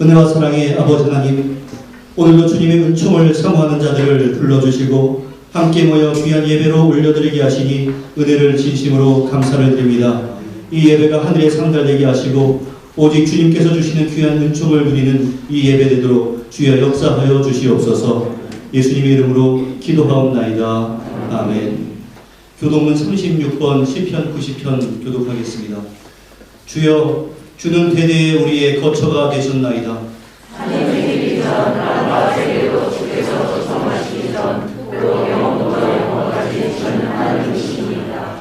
은혜와 사랑의 아버지 하나님, 오늘도 주님의 은총을 사모하는 자들을 불러주시고 함께 모여 귀한 예배로 올려드리게 하시니 은혜를 진심으로 감사를 드립니다. 이 예배가 하늘에 상달되게 하시고 오직 주님께서 주시는 귀한 은총을 누리는 이 예배 되도록 주여 역사하여 주시옵소서. 예수님의 이름으로 기도하옵나이다. 아멘. 교독문 36번 시편 90편 교독하겠습니다. 주여, 주는 대대에 우리의 거처가 되셨나이다. 하나님의 이전 나와 세계로 주께서 조성하시기 전 그로 영원부터 영원까지 전능한 이십니다.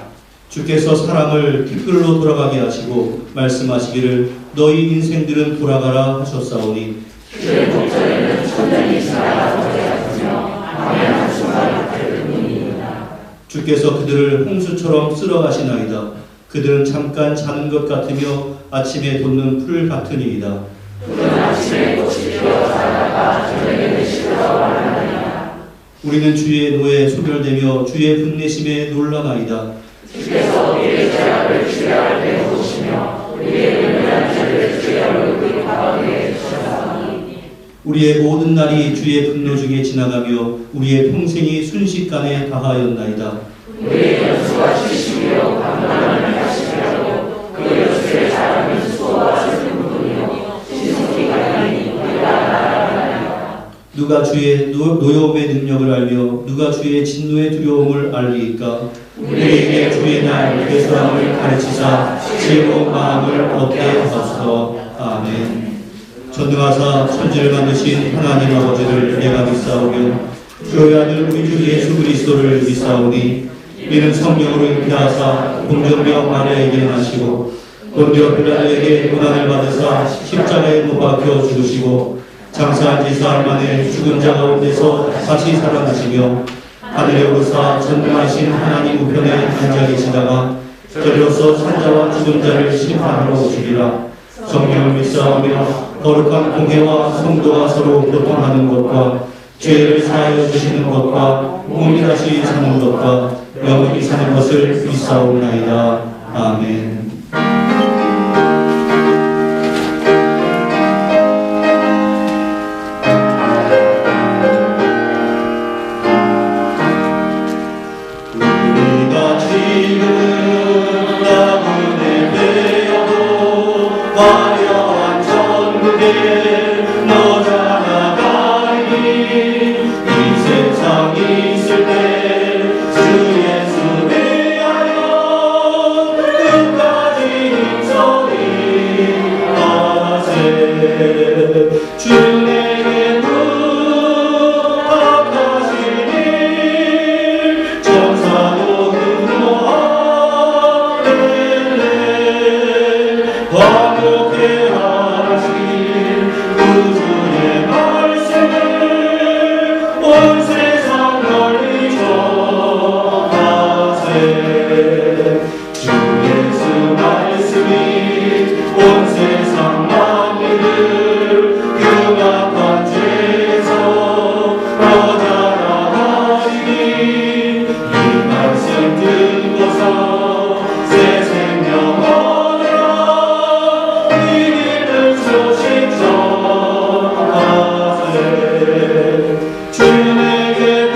주께서 사람을 티끌로 돌아가게 하시고 말씀하시기를 너희 인생들은 돌아가라 하셨사오니 주의 목전에는 천년이 지나가게 하시며 아멘 순간 앞에 뿐입니다. 주께서 그들을 홍수처럼 쓸어가시나이다. 그들은 잠깐 자는 것 같으며 아침에 돋는 풀 같으니이다. 그는 아침에 꽃이 피어 자라다가 저녁에는 시들어가느니라. 우리는 주의 노에 소멸되며 주의 분내심에 놀라나이다. 주께서 우리의 죄악을 주야할 때 보시며 우리의 은밀한 죄를 주의 얼굴 가운데 주셨사오니 우리의 모든 날이 주의 분노 중에 지나가며 우리의 평생이 순식간에 다하였나이다. 우리의 연수가 70이요 강건함을 하시더라도 그 연수의 자랑은 수고와 슬픈 뿐이요 신속히가 아니니 우리가 알아야 누가 주의 노여움의 능력을 알며 누가 주의 진노의 두려움을 알리이까? 우리에게 주의 날 괴소함을 가르치사 지혜로운 마음을 얻게 하소서. 아멘. 전능하사 천지를 만드신 하나님 아버지를 내가 믿사오며 주의 아들 우리 주 예수 그리스도를 믿사오니 이는 성령으로 잉태하사 공전병 마리아에게 나시고 본디오 빌라도에게 고난을 받으사 십자가에 못 박혀 죽으시고 장사한 지 사흘 만에 죽은 자 가운데서 다시 살아나시며 하늘에 오르사 전능하신 하나님 우편에 앉아 계시다가 저리로서 산자와 죽은 자를 심판하러 오시리라. 성령을 믿사오며 거룩한 공회와 성도가 서로 교통하는 것과 죄를 사하여 주시는 것과 몸이 다시 사는 것과 영원히 사는 것을 믿사옵나이다. 아멘. 우리가 지금 나그네 되어도 화려한 천국에 너잖아 가리니 이 세상 있을 때 주 예수 대하여 끝까지 힘써이 하세. 주 내게 부탁하시니 천사도 근모하네. 화목해 하신 구주의 말씀을 온 세상 널리 전하세. 주 예수 말씀이 온 세상 만민을 흉악한 죄에서 꺼자라하시니 이 말씀 듣고서 새 생명 얻으라. 이기는 소식 전하세. 주님에게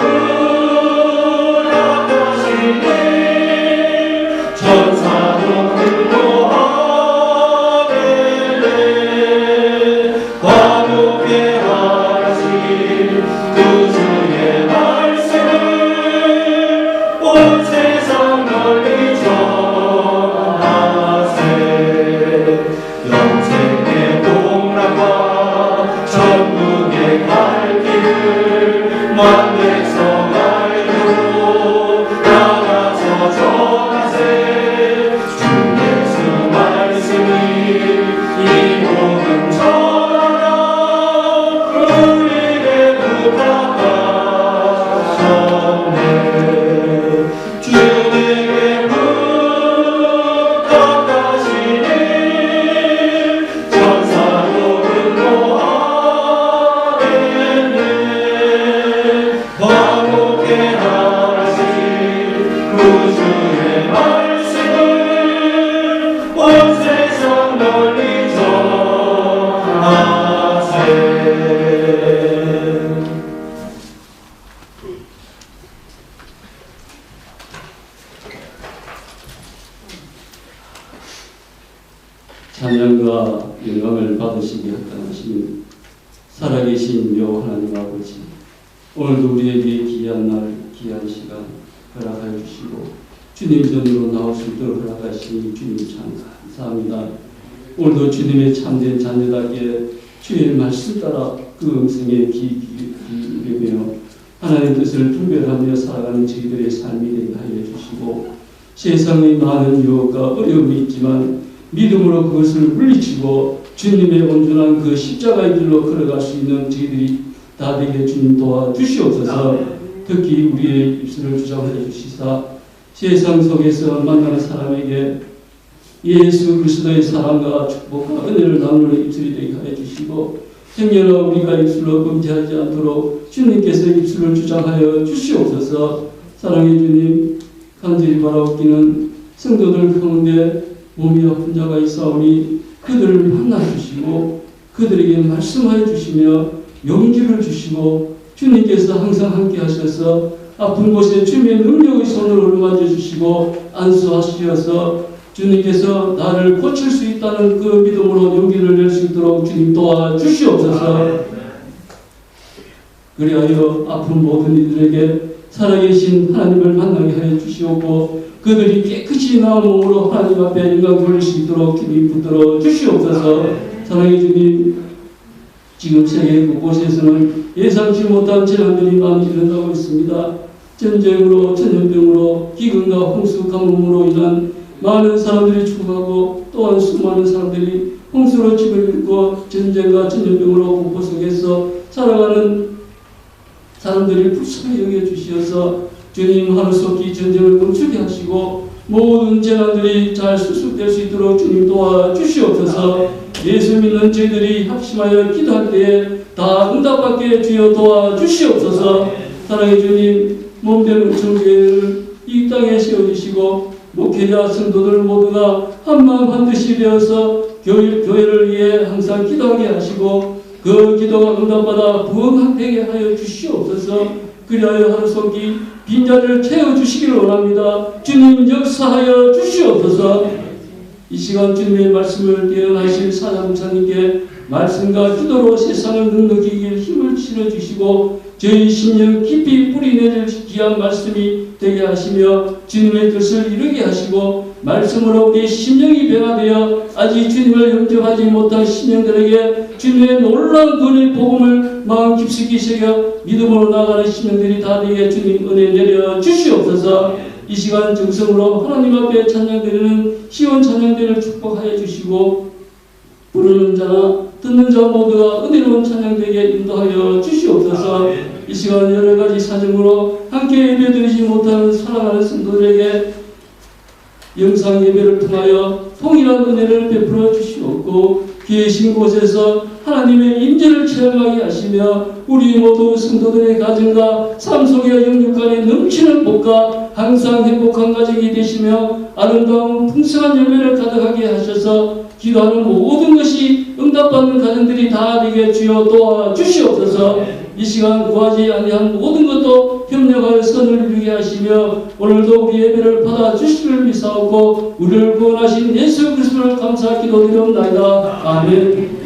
부탁하시니 천사도 근모하겠네. 화목해 하신 구주의 말씀을 온 세상 널리 전하세. 영생의 복락과 천국에 갈 길을 만백성 알고 나가서 전하세. 주 예수 말씀이 이 복음 전하라. 우리에게 부탁하셨네. 주님에게 부탁하시니 천사도 근모하겠네. 화목해 하신 구주의 말씀을 온 세상 널리 전하세. 찬양과 영광을 받으시기 합당하신 살아계신 여호와 하나님 아버지, 오늘도 우리에게 귀한 날, 귀한 시간 허락하여 주시고 주님 전으로 나올 수 있도록 허락하시니 주님 참 감사합니다. 오늘도 주님의 참된 자녀답게 주의 말씀 따라 그 음성에 기울이며 하나님 뜻을 분별하며 살아가는 저희들의 삶이 되게 하여 주시고, 세상의 많은 유혹과 어려움이 있지만 믿음으로 그것을 물리치고 주님의 온전한 그 십자가의 길로 걸어갈 수 있는 저희들이 다 되게 주님 도와주시옵소서. 특히 우리의 입술을 주장하여 주시사 세상 속에서 만나는 사람에게 예수 그리스도의 사랑과 축복과 은혜를 나누는 입술이 되게 하여 주시고, 행여나 우리가 입술로 범죄하지 않도록 주님께서 입술을 주장하여 주시옵소서. 사랑의 주님, 간절히 바라옵기는 성도들 가운데 몸이 아픈 자가 있사오니 그들을 만나주시고 그들에게 말씀하여 주시며 용기를 주시고, 주님께서 항상 함께 하셔서 아픈 곳에 주님의 능력의 손으로 어루만져 주시고 안수하시어서 주님께서 나를 고칠 수 있다는 그 믿음으로 용기를 낼 수 있도록 주님 도와주시옵소서. 그리하여 아픈 모든 이들에게 살아계신 하나님을 만나게 하여 주시옵고, 그들이 깨끗이 나은 몸으로 하나님 앞에 영광 돌릴 수 있도록 주님 붙들어 주시옵소서. 사랑의 주님, 지금 세계 곳곳에서는 예상치 못한 재난들이 많이 일어나고 있습니다. 전쟁으로, 전염병으로, 기근과 홍수, 가뭄으로 인한 많은 사람들이 죽어가고, 또한 수많은 사람들이 홍수로 집을 잃고 전쟁과 전염병으로 공포 속에서 살아가는 사람들이 불쌍히 여겨주시어서 주님 하루속히 전쟁을 멈추게 하시고 모든 재난들이 잘 수습될 수 있도록 주님 도와주시옵소서. 예수 믿는 저희들이 합심하여 기도할 때에 다 응답받게 주여 도와주시옵소서. 사랑의 주님, 몸된 음성교회를 이 땅에 세워주시고 목회자 성도들 모두가 한마음 한뜻이 되어서 교회를 위해 항상 기도하게 하시고 그 기도가 응답받아 부흥되게 하여 주시옵소서. 그리하여 하루속히 빈자리를 채워주시기를 원합니다. 주님 역사하여 주시옵소서. 이 시간 주님의 말씀을 대언하실 사장목사님께 말씀과 기도로 세상을 능력이길 힘을 실어주시고 저희 심령 깊이 뿌리내릴 귀한 말씀이 되게 하시며 주님의 뜻을 이루게 하시고 말씀으로 우리 심령이 변화되어 아직 주님을 영접하지 못한 심령들에게 주님의 놀라운 구원의 복음을 마음 깊숙이 새겨 믿음으로 나가는 심령들이 다 되게 주님 은혜 내려 주시옵소서. 이 시간 정성으로 하나님 앞에 찬양드리는 시온 찬양들을 축복하여 주시고 부르는 자나 듣는 자 모두가 은혜로운 찬양되게 인도하여 주시옵소서. 이 시간 여러 가지 사정으로 함께 예배드리지 못하는 사랑하는 성도들에게 영상 예배를 통하여 통일한 은혜를 베풀어 주시옵고 계신 곳에서 하나님의 임재를 체험하게 하시며 우리 모두 성도들의 가정과 삶 속에 영육간에 넘치는 복과 항상 행복한 가정이 되시며 아름다운 풍성한 열매를 가득하게 하셔서 기도하는 모든 것이 응답받는 가정들이 다 되게 주여 도와주시옵소서. 이 시간 구하지 아니한 모든 것도 협력하여 선을 이루게 하시며 오늘도 우리 예배를 받아주시기를 믿사옵고 우리를 구원하신 예수 그리스도를 감사 기도드리옵나이다. 아멘.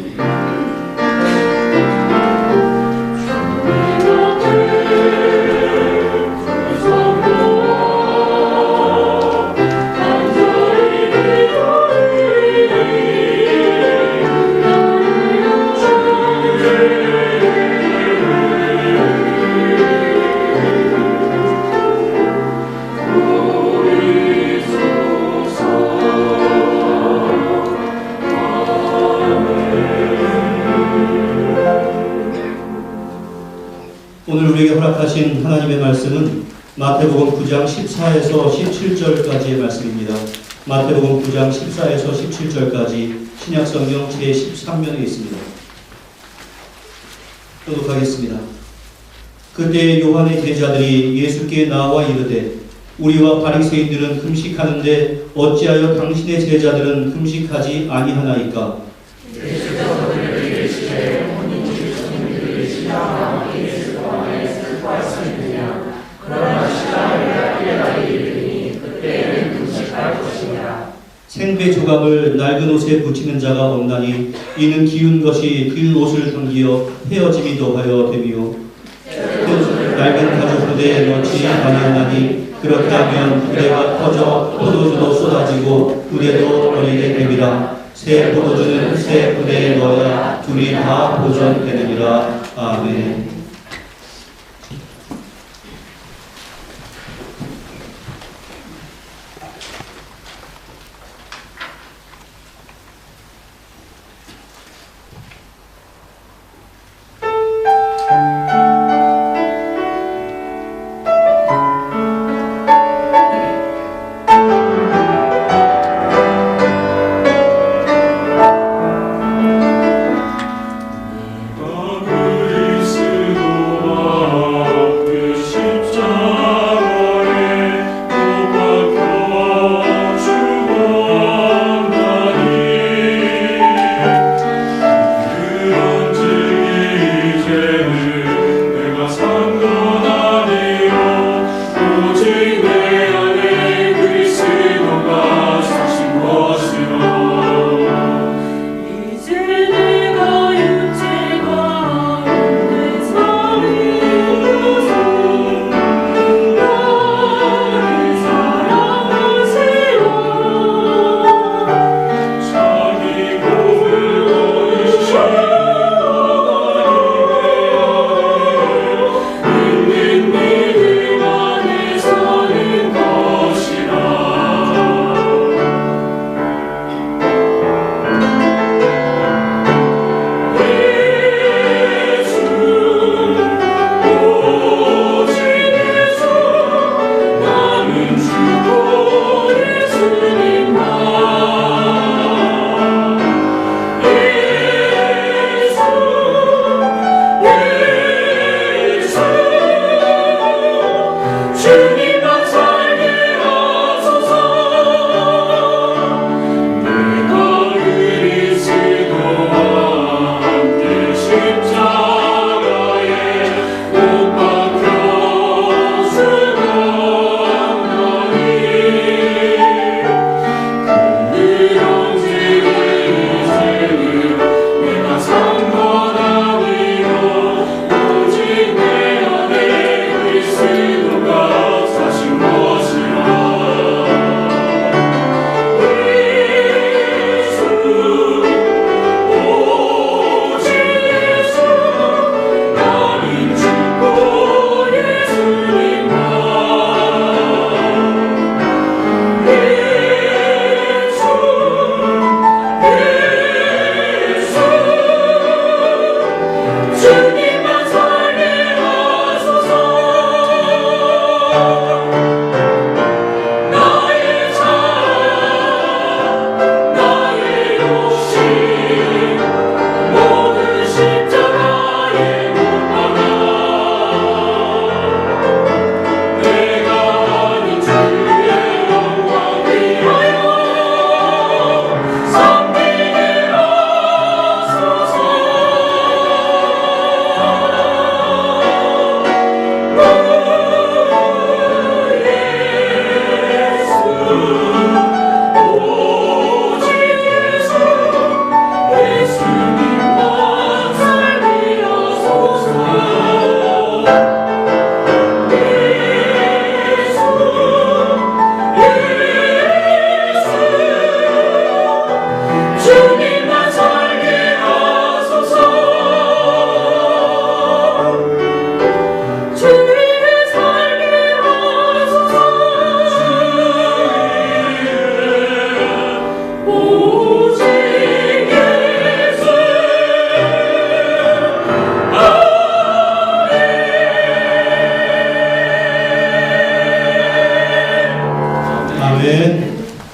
오늘 우리에게 허락하신 하나님의 말씀은 마태복음 9장 14에서 17절까지의 말씀입니다. 마태복음 9장 14에서 17절까지 신약성경 제13면에 있습니다. 교독하겠습니다. 그때 요한의 제자들이 예수께 나와 이르되 우리와 바리새인들은 금식하는데 어찌하여 당신의 제자들은 금식하지 아니하나이까? 생배 조각을 낡은 옷에 붙이는 자가 없나니 이는 기운 것이 그 옷을 당기어 헤어짐이 더하여 됨이요 낡은 가죽 부대에 넣지 아니하나니 그렇다면 부대가 터져 포도주도 쏟아지고 부대도 버리게 됨이라. 새 포도주는 새 부대에 넣어야 둘이 다 보존되느니라. 아멘.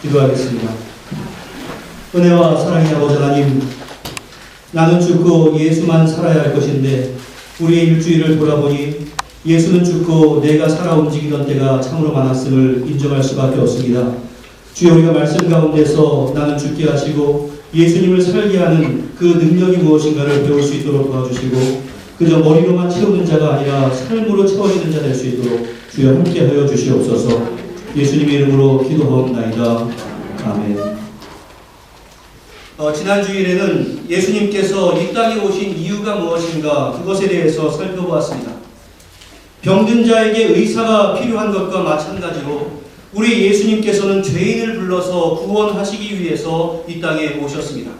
기도하겠습니다. 은혜와 사랑의 아버지 하나님, 나는 죽고 예수만 살아야 할 것인데 우리의 일주일을 돌아보니 예수는 죽고 내가 살아 움직이던 때가 참으로 많았음을 인정할 수밖에 없습니다. 주여, 우리가 말씀 가운데서 나는 죽게 하시고 예수님을 살게 하는 그 능력이 무엇인가를 배울 수 있도록 도와주시고, 그저 머리로만 채우는 자가 아니라 삶으로 채워지는 자 될 수 있도록 주여 함께하여 주시옵소서. 예수님의 이름으로 기도하옵나이다. 아멘. 지난 주일에는 예수님께서 이 땅에 오신 이유가 무엇인가 그것에 대해서 살펴보았습니다. 병든 자에게 의사가 필요한 것과 마찬가지로 우리 예수님께서는 죄인을 불러서 구원하시기 위해서 이 땅에 오셨습니다.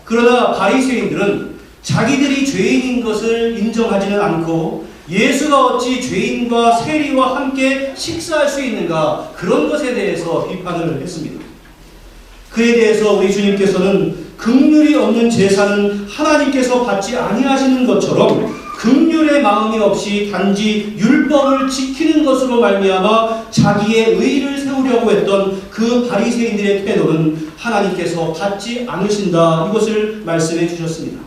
그러나 바리새인들은 자기들이 죄인인 것을 인정하지는 않고 예수가 어찌 죄인과 세리와 함께 식사할 수 있는가 그런 것에 대해서 비판을 했습니다. 그에 대해서 우리 주님께서는 긍휼이 없는 제사는 하나님께서 받지 아니하시는 것처럼 긍휼의 마음이 없이 단지 율법을 지키는 것으로 말미암아 자기의 의를 세우려고 했던 그 바리새인들의 태도는 하나님께서 받지 않으신다 이것을 말씀해 주셨습니다.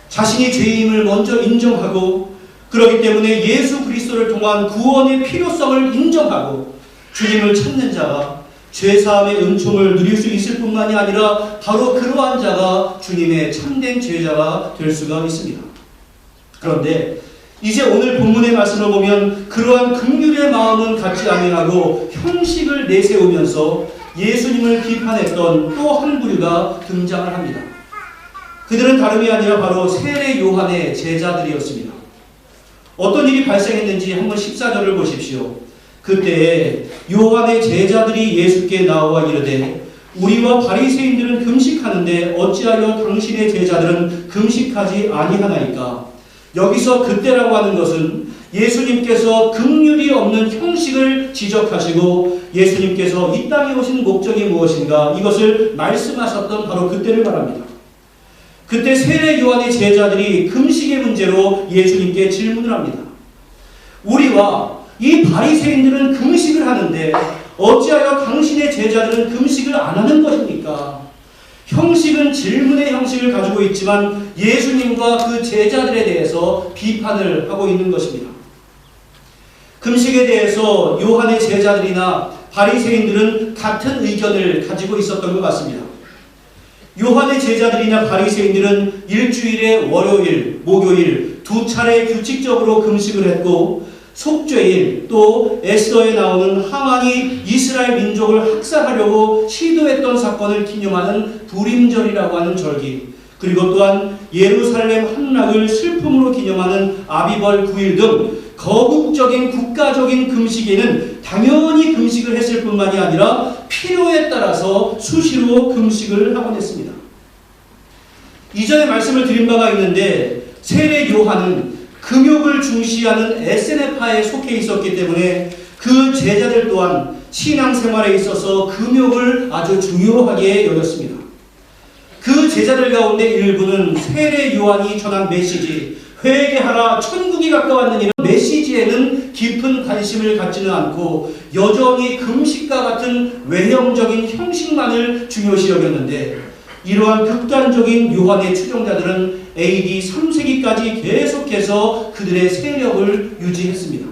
자신이 죄임을 먼저 인정하고 그렇기 때문에 예수 그리스도를 통한 구원의 필요성을 인정하고 주님을 찾는 자가 죄사함의 은총을 누릴 수 있을 뿐만이 아니라 바로 그러한 자가 주님의 참된 제자가 될 수가 있습니다. 그런데 이제 오늘 본문의 말씀을 보면 그러한 긍휼의 마음은 갖지 아니하고 형식을 내세우면서 예수님을 비판했던 또 한 부류가 등장을 합니다. 그들은 다름이 아니라 바로 세례 요한의 제자들이었습니다. 어떤 일이 발생했는지 한번 14절을 보십시오. 그때 요한의 제자들이 예수께 나와 이르되 우리와 바리새인들은 금식하는데 어찌하여 당신의 제자들은 금식하지 아니하나이까? 여기서 그때라고 하는 것은 예수님께서 긍휼이 없는 형식을 지적하시고 예수님께서 이 땅에 오신 목적이 무엇인가 이것을 말씀하셨던 바로 그때를 말합니다. 그때 세례 요한의 제자들이 금식의 문제로 예수님께 질문을 합니다. 우리와 이 바리새인들은 금식을 하는데 어찌하여 당신의 제자들은 금식을 안 하는 것입니까? 형식은 질문의 형식을 가지고 있지만 예수님과 그 제자들에 대해서 비판을 하고 있는 것입니다. 금식에 대해서 요한의 제자들이나 바리새인들은 같은 의견을 가지고 있었던 것 같습니다. 요한의 제자들이나 바리새인들은 일주일에 월요일, 목요일 두 차례 규칙적으로 금식을 했고 속죄일 또 에스더에 나오는 하만이 이스라엘 민족을 학살하려고 시도했던 사건을 기념하는 부림절이라고 하는 절기 그리고 또한 예루살렘 함락을 슬픔으로 기념하는 아비벌 9일 등 거국적인 국가적인 금식에는 당연히 금식을 했을 뿐만이 아니라 필요에 따라서 수시로 금식을 하곤 했습니다. 이전에 말씀을 드린 바가 있는데 세례 요한은 금욕을 중시하는 에세네파에 속해 있었기 때문에 그 제자들 또한 신앙생활에 있어서 금욕을 아주 중요하게 여겼습니다. 그 제자들 가운데 일부는 세례 요한이 전한 메시지 회개하라 천국이 가까웠는 이런 메시지에는 깊은 관심을 갖지는 않고 여전히 금식과 같은 외형적인 형식만을 중요시 여겼는데 이러한 극단적인 요한의 추종자들은 AD 3세기까지 계속해서 그들의 세력을 유지했습니다.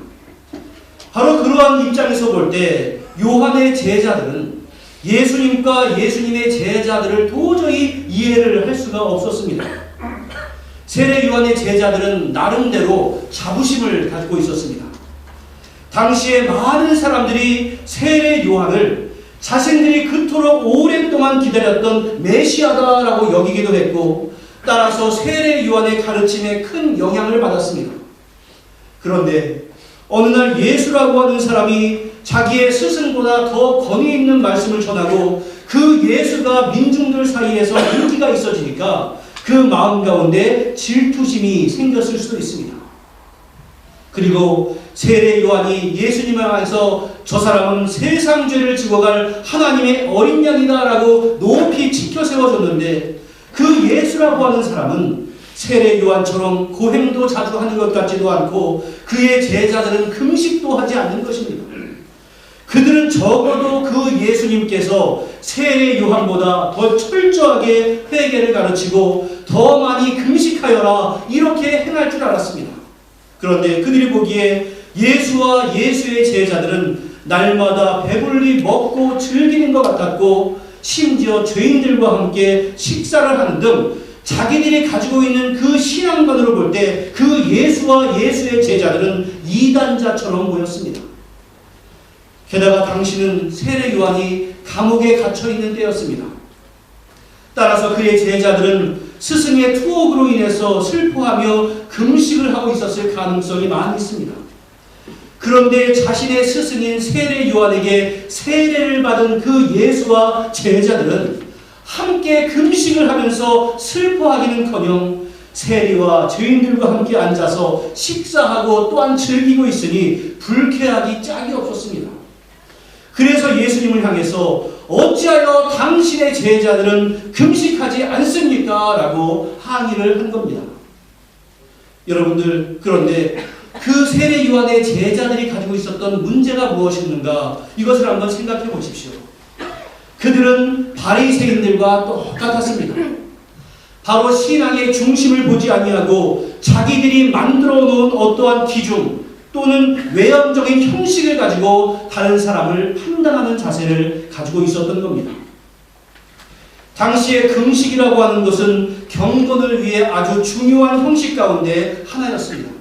바로 그러한 입장에서 볼 때 요한의 제자들은 예수님과 예수님의 제자들을 도저히 이해를 할 수가 없었습니다. 세례 요한의 제자들은 나름대로 자부심을 가지고 있었습니다. 당시에 많은 사람들이 세례 요한을 자신들이 그토록 오랫동안 기다렸던 메시아다라고 여기기도 했고 따라서 세례 요한의 가르침에 큰 영향을 받았습니다. 그런데 어느 날 예수라고 하는 사람이 자기의 스승보다 더 권위 있는 말씀을 전하고 그 예수가 민중들 사이에서 인기가 있어지니까 그 마음 가운데 질투심이 생겼을 수도 있습니다. 그리고 세례 요한이 예수님을 향해서 저 사람은 세상 죄를 지고 갈 하나님의 어린 양이다 라고 높이 지켜 세워줬는데 그 예수라고 하는 사람은 세례 요한처럼 고행도 자주 하는 것 같지도 않고 그의 제자들은 금식도 하지 않는 것입니다. 그들은 적어도 그 예수님께서 세례 요한보다 더 철저하게 회개를 가르치고 더 많이 금식하여라 이렇게 행할 줄 알았습니다. 그런데 그들이 보기에 예수와 예수의 제자들은 날마다 배불리 먹고 즐기는 것 같았고 심지어 죄인들과 함께 식사를 하는 등 자기들이 가지고 있는 그 신앙관으로 볼 때 그 예수와 예수의 제자들은 이단자처럼 보였습니다. 게다가 당시는 세례 요한이 감옥에 갇혀 있는 때였습니다. 따라서 그의 제자들은 스승의 투옥으로 인해서 슬퍼하며 금식을 하고 있었을 가능성이 많이 있습니다. 그런데 자신의 스승인 세례 요한에게 세례를 받은 그 예수와 제자들은 함께 금식을 하면서 슬퍼하기는커녕 세리와 죄인들과 함께 앉아서 식사하고 또한 즐기고 있으니 불쾌하기 짝이 없었습니다. 그래서 예수님을 향해서 어찌하여 당신의 제자들은 금식하지 않습니까? 라고 항의를 한 겁니다. 여러분들, 그런데 그 세례 요한의 제자들이 가지고 있었던 문제가 무엇이었는가? 이것을 한번 생각해 보십시오. 그들은 바리새인들과 똑같았습니다. 바로 신앙의 중심을 보지 아니하고 자기들이 만들어 놓은 어떠한 기준 또는 외형적인 형식을 가지고 다른 사람을 판단하는 자세를 가지고 있었던 겁니다. 당시의 금식이라고 하는 것은 경건을 위해 아주 중요한 형식 가운데 하나였습니다.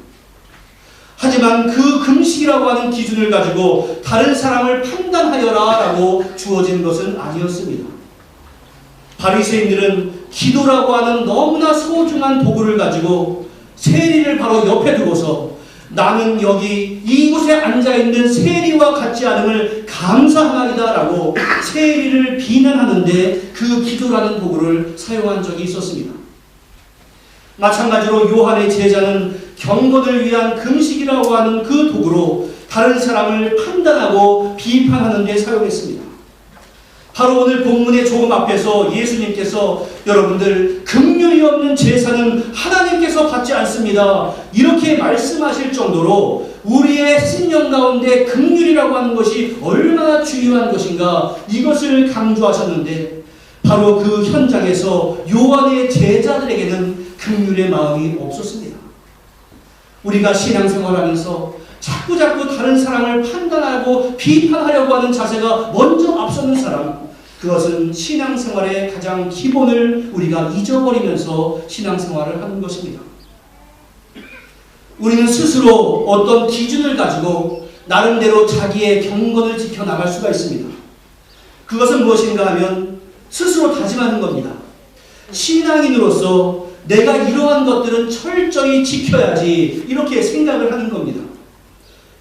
하지만 그 금식이라고 하는 기준을 가지고 다른 사람을 판단하여라 라고 주어진 것은 아니었습니다. 바리새인들은 기도라고 하는 너무나 소중한 도구를 가지고 세리를 바로 옆에 두고서 나는 여기 이곳에 앉아있는 세리와 같지 않음을 감사하나이다 라고 세리를 비난하는데 그 기도라는 도구를 사용한 적이 있었습니다. 마찬가지로 요한의 제자는 경건을 위한 금식이라고 하는 그 도구로 다른 사람을 판단하고 비판하는 데 사용했습니다. 바로 오늘 본문의 조금 앞에서 예수님께서 여러분들 긍휼이 없는 제사는 하나님께서 받지 않습니다. 이렇게 말씀하실 정도로 우리의 신령 가운데 긍휼이라고 하는 것이 얼마나 중요한 것인가 이것을 강조하셨는데 바로 그 현장에서 요한의 제자들에게는 긍휼의 마음이 없었습니다. 우리가 신앙생활하면서 자꾸 다른 사람을 판단하고 비판하려고 하는 자세가 먼저 앞서는 사람, 그것은 신앙생활의 가장 기본을 우리가 잊어버리면서 신앙생활을 하는 것입니다. 우리는 스스로 어떤 기준을 가지고 나름대로 자기의 경건을 지켜나갈 수가 있습니다. 그것은 무엇인가 하면 스스로 다짐하는 겁니다. 신앙인으로서 내가 이러한 것들은 철저히 지켜야지 이렇게 생각을 하는 겁니다.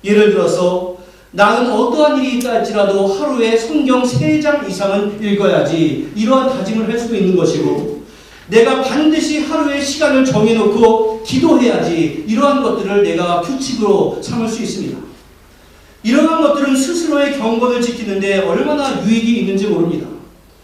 예를 들어서 나는 어떠한 일이 있다 할지라도 하루에 성경 3장 이상은 읽어야지 이러한 다짐을 할 수도 있는 것이고 내가 반드시 하루에 시간을 정해놓고 기도해야지 이러한 것들을 내가 규칙으로 삼을 수 있습니다. 이러한 것들은 스스로의 경건을 지키는데 얼마나 유익이 있는지 모릅니다.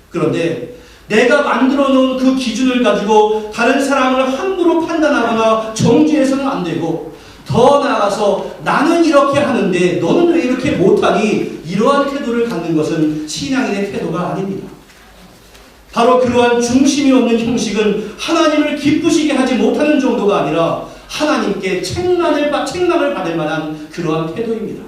그런데 내가 만들어 놓은 그 기준을 가지고 다른 사람을 함부로 판단하거나 정죄해서는 안 되고 더 나아가서 나는 이렇게 하는데 너는 왜 이렇게 못하니 이러한 태도를 갖는 것은 신앙인의 태도가 아닙니다. 바로 그러한 중심이 없는 형식은 하나님을 기쁘시게 하지 못하는 정도가 아니라 하나님께 책망을 받을 만한 그러한 태도입니다.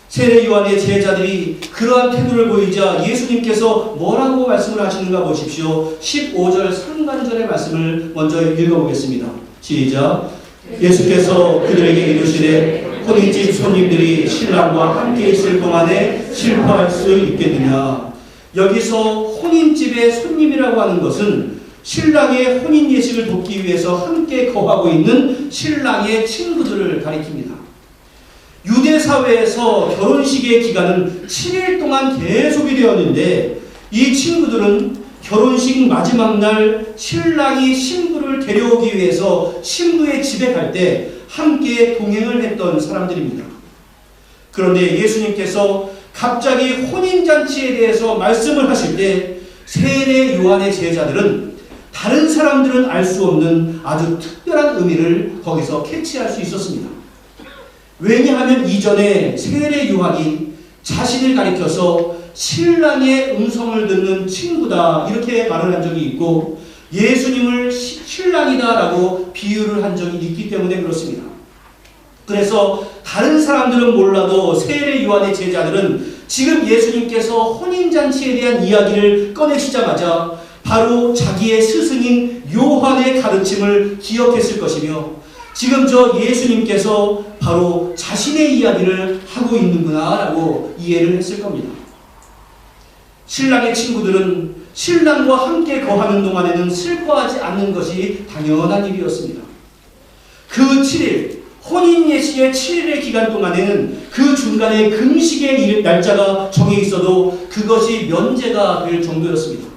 세례 요한의 제자들이 그러한 태도를 보이자 예수님께서 뭐라고 말씀을 하시는가 보십시오. 15절 상반절의 말씀을 먼저 읽어보겠습니다. 시작. 예수께서 그들에게 이르시되 혼인집 손님들이 신랑과 함께 있을 동안에 슬퍼할 수 있겠느냐. 여기서 혼인집의 손님이라고 하는 것은 신랑의 혼인 예식을 돕기 위해서 함께 거하고 있는 신랑의 친구들을 가리킵니다. 유대 사회에서 결혼식의 기간은 7일 동안 계속이 되었는데 이 친구들은 결혼식 마지막 날 신랑이 신부를 데려오기 위해서 신부의 집에 갈 때 함께 동행을 했던 사람들입니다. 그런데 예수님께서 갑자기 혼인잔치에 대해서 말씀을 하실 때 세례 요한의 제자들은 다른 사람들은 알 수 없는 아주 특별한 의미를 거기서 캐치할 수 있었습니다. 왜냐하면 이전에 세례 요한이 자신을 가리켜서 신랑의 음성을 듣는 친구다 이렇게 말을 한 적이 있고 예수님을 신랑이다 라고 비유를 한 적이 있기 때문에 그렇습니다. 그래서 다른 사람들은 몰라도 세례 요한의 제자들은 지금 예수님께서 혼인잔치에 대한 이야기를 꺼내시자마자 바로 자기의 스승인 요한의 가르침을 기억했을 것이며 지금 저 예수님께서 바로 자신의 이야기를 하고 있는구나 라고 이해를 했을 겁니다. 신랑의 친구들은 신랑과 함께 거하는 동안에는 슬퍼하지 않는 것이 당연한 일이었습니다. 그 7일, 혼인 예식의 7일의 기간 동안에는 그 중간에 금식의 날짜가 정해 있어도 그것이 면제가 될 정도였습니다.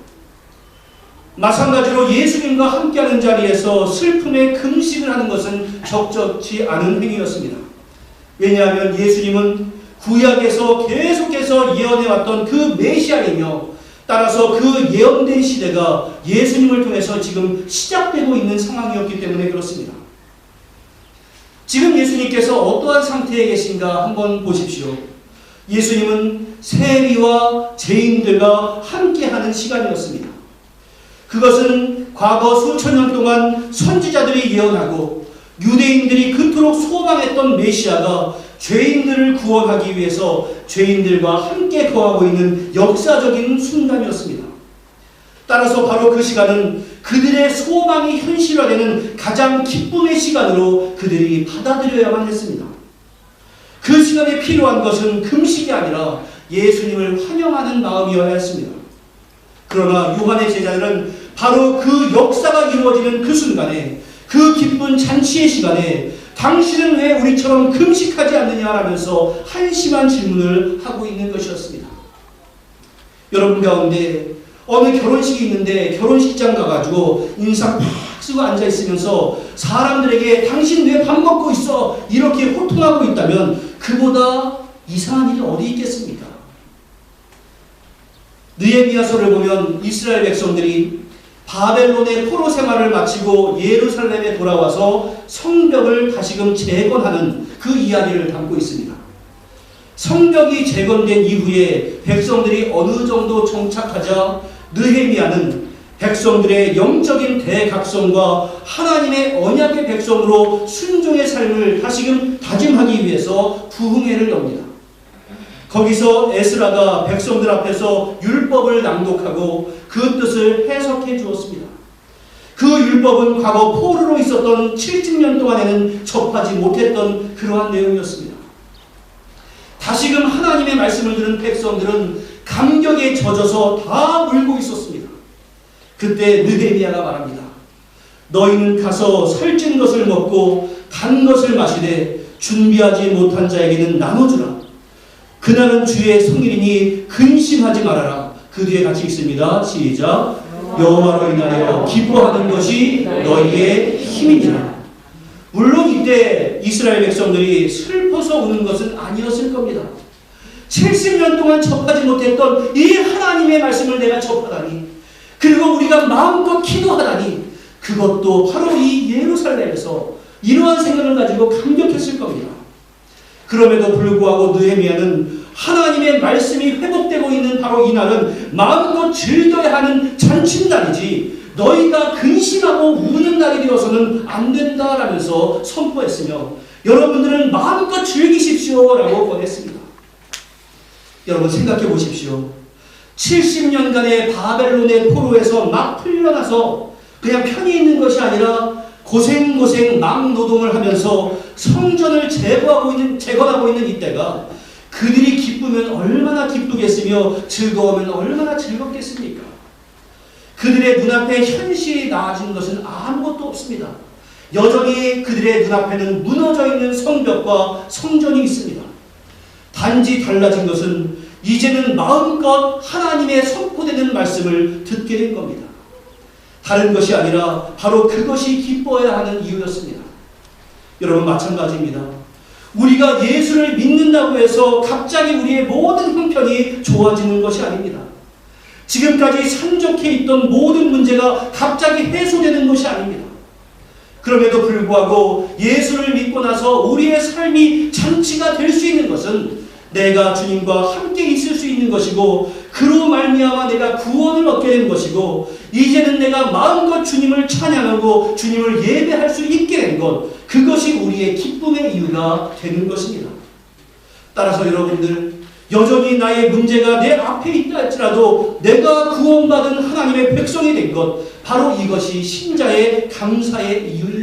마찬가지로 예수님과 함께하는 자리에서 슬픔의 금식을 하는 것은 적절치 않은 행위였습니다. 왜냐하면 예수님은 구약에서 계속해서 예언해왔던 그 메시아이며 따라서 그 예언된 시대가 예수님을 통해서 지금 시작되고 있는 상황이었기 때문에 그렇습니다. 지금 예수님께서 어떠한 상태에 계신가 한번 보십시오. 예수님은 세리와 죄인들과 함께하는 시간이었습니다. 그것은 과거 수천 년 동안 선지자들이 예언하고 유대인들이 그토록 소망했던 메시아가 죄인들을 구원하기 위해서 죄인들과 함께 거하고 있는 역사적인 순간이었습니다. 따라서 바로 그 시간은 그들의 소망이 현실화되는 가장 기쁨의 시간으로 그들이 받아들여야만 했습니다. 그 시간에 필요한 것은 금식이 아니라 예수님을 환영하는 마음이어야 했습니다. 그러나 요한의 제자들은 바로 그 역사가 이루어지는 그 순간에, 그 기쁜 잔치의 시간에 당신은 왜 우리처럼 금식하지 않느냐라면서 한심한 질문을 하고 있는 것이었습니다. 여러분 가운데 어느 결혼식이 있는데 결혼식장 가가지고 인상 팍 쓰고 앉아있으면서 사람들에게 당신 왜 밥 먹고 있어? 이렇게 호통하고 있다면 그보다 이상한 일이 어디 있겠습니까? 느헤미야서를 보면 이스라엘 백성들이 바벨론의 포로 생활을 마치고 예루살렘에 돌아와서 성벽을 다시금 재건하는 그 이야기를 담고 있습니다. 성벽이 재건된 이후에 백성들이 어느 정도 정착하자 느헤미야는 백성들의 영적인 대각성과 하나님의 언약의 백성으로 순종의 삶을 다시금 다짐하기 위해서 부흥회를 엽니다. 거기서 에스라가 백성들 앞에서 율법을 낭독하고 그 뜻을 해석해 주었습니다. 그 율법은 과거 포로로 있었던 70년 동안에는 접하지 못했던 그러한 내용이었습니다. 다시금 하나님의 말씀을 들은 백성들은 감격에 젖어서 다 울고 있었습니다. 그때 느헤미야가 말합니다. 너희는 가서 살찐 것을 먹고 단 것을 마시되 준비하지 못한 자에게는 나눠주라. 그날은 주의 성일이니 근심하지 말아라. 그 뒤에 같이 읽습니다. 시작. 여호와로 인하여 기뻐하는 것이 너희의 힘이니라. 물론 이때 이스라엘 백성들이 슬퍼서 우는 것은 아니었을 겁니다. 70년 동안 접하지 못했던 이 하나님의 말씀을 내가 접하다니, 그리고 우리가 마음껏 기도하다니, 그것도 바로 이 예루살렘에서 이러한 생각을 가지고 감격했을 겁니다. 그럼에도 불구하고 느헤미야는 하나님의 말씀이 회복되고 있는 바로 이 날은 마음껏 즐겨야 하는 잔칫날이지 너희가 근심하고 우는 날이 되어서는 안 된다라면서 선포했으며, 여러분들은 마음껏 즐기십시오라고 권했습니다. 여러분 생각해 보십시오. 70년간의 바벨론의 포로에서 막 풀려나서 그냥 편히 있는 것이 아니라 고생고생 막노동을 하면서 성전을 재건하고 있는 이때가 그들이 기쁘면 얼마나 기쁘겠으며 즐거우면 얼마나 즐겁겠습니까? 그들의 눈앞에 현실이 나아진 것은 아무것도 없습니다. 여전히 그들의 눈앞에는 무너져 있는 성벽과 성전이 있습니다. 단지 달라진 것은 이제는 마음껏 하나님의 선포되는 말씀을 듣게 된 겁니다. 다른 것이 아니라 바로 그것이 기뻐야 하는 이유였습니다. 여러분 마찬가지입니다. 우리가 예수를 믿는다고 해서 갑자기 우리의 모든 형편이 좋아지는 것이 아닙니다. 지금까지 산적해 있던 모든 문제가 갑자기 해소되는 것이 아닙니다. 그럼에도 불구하고 예수를 믿고 나서 우리의 삶이 잔치가 될 수 있는 것은 내가 주님과 함께 있을 수 있는 것이고, 그로 말미암아 내가 구원을 얻게 된 것이고, 이제는 내가 마음껏 주님을 찬양하고 주님을 예배할 수 있게 된 것, 그것이 우리의 기쁨의 이유가 되는 것입니다. 따라서 여러분들, 여전히 나의 문제가 내 앞에 있다 할지라도 내가 구원받은 하나님의 백성이 된 것, 바로 이것이 신자의 감사의 이유입니다.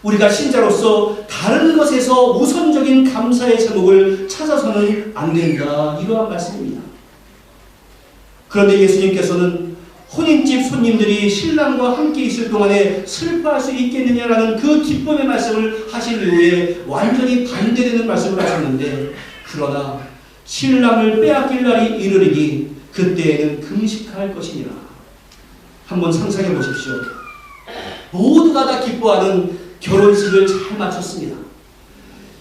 우리가 신자로서 다른 것에서 우선적인 감사의 제목을 찾아서는 안 된다, 이러한 말씀입니다. 그런데 예수님께서는 혼인집 손님들이 신랑과 함께 있을 동안에 슬퍼할 수 있겠느냐라는 그 기쁨의 말씀을 하신 이후에 완전히 반대되는 말씀을 하셨는데, 그러나 신랑을 빼앗길 날이 이르리니 그때에는 금식할 것이니라. 한번 상상해 보십시오. 모두가 다 기뻐하는 결혼식을 잘 마쳤습니다.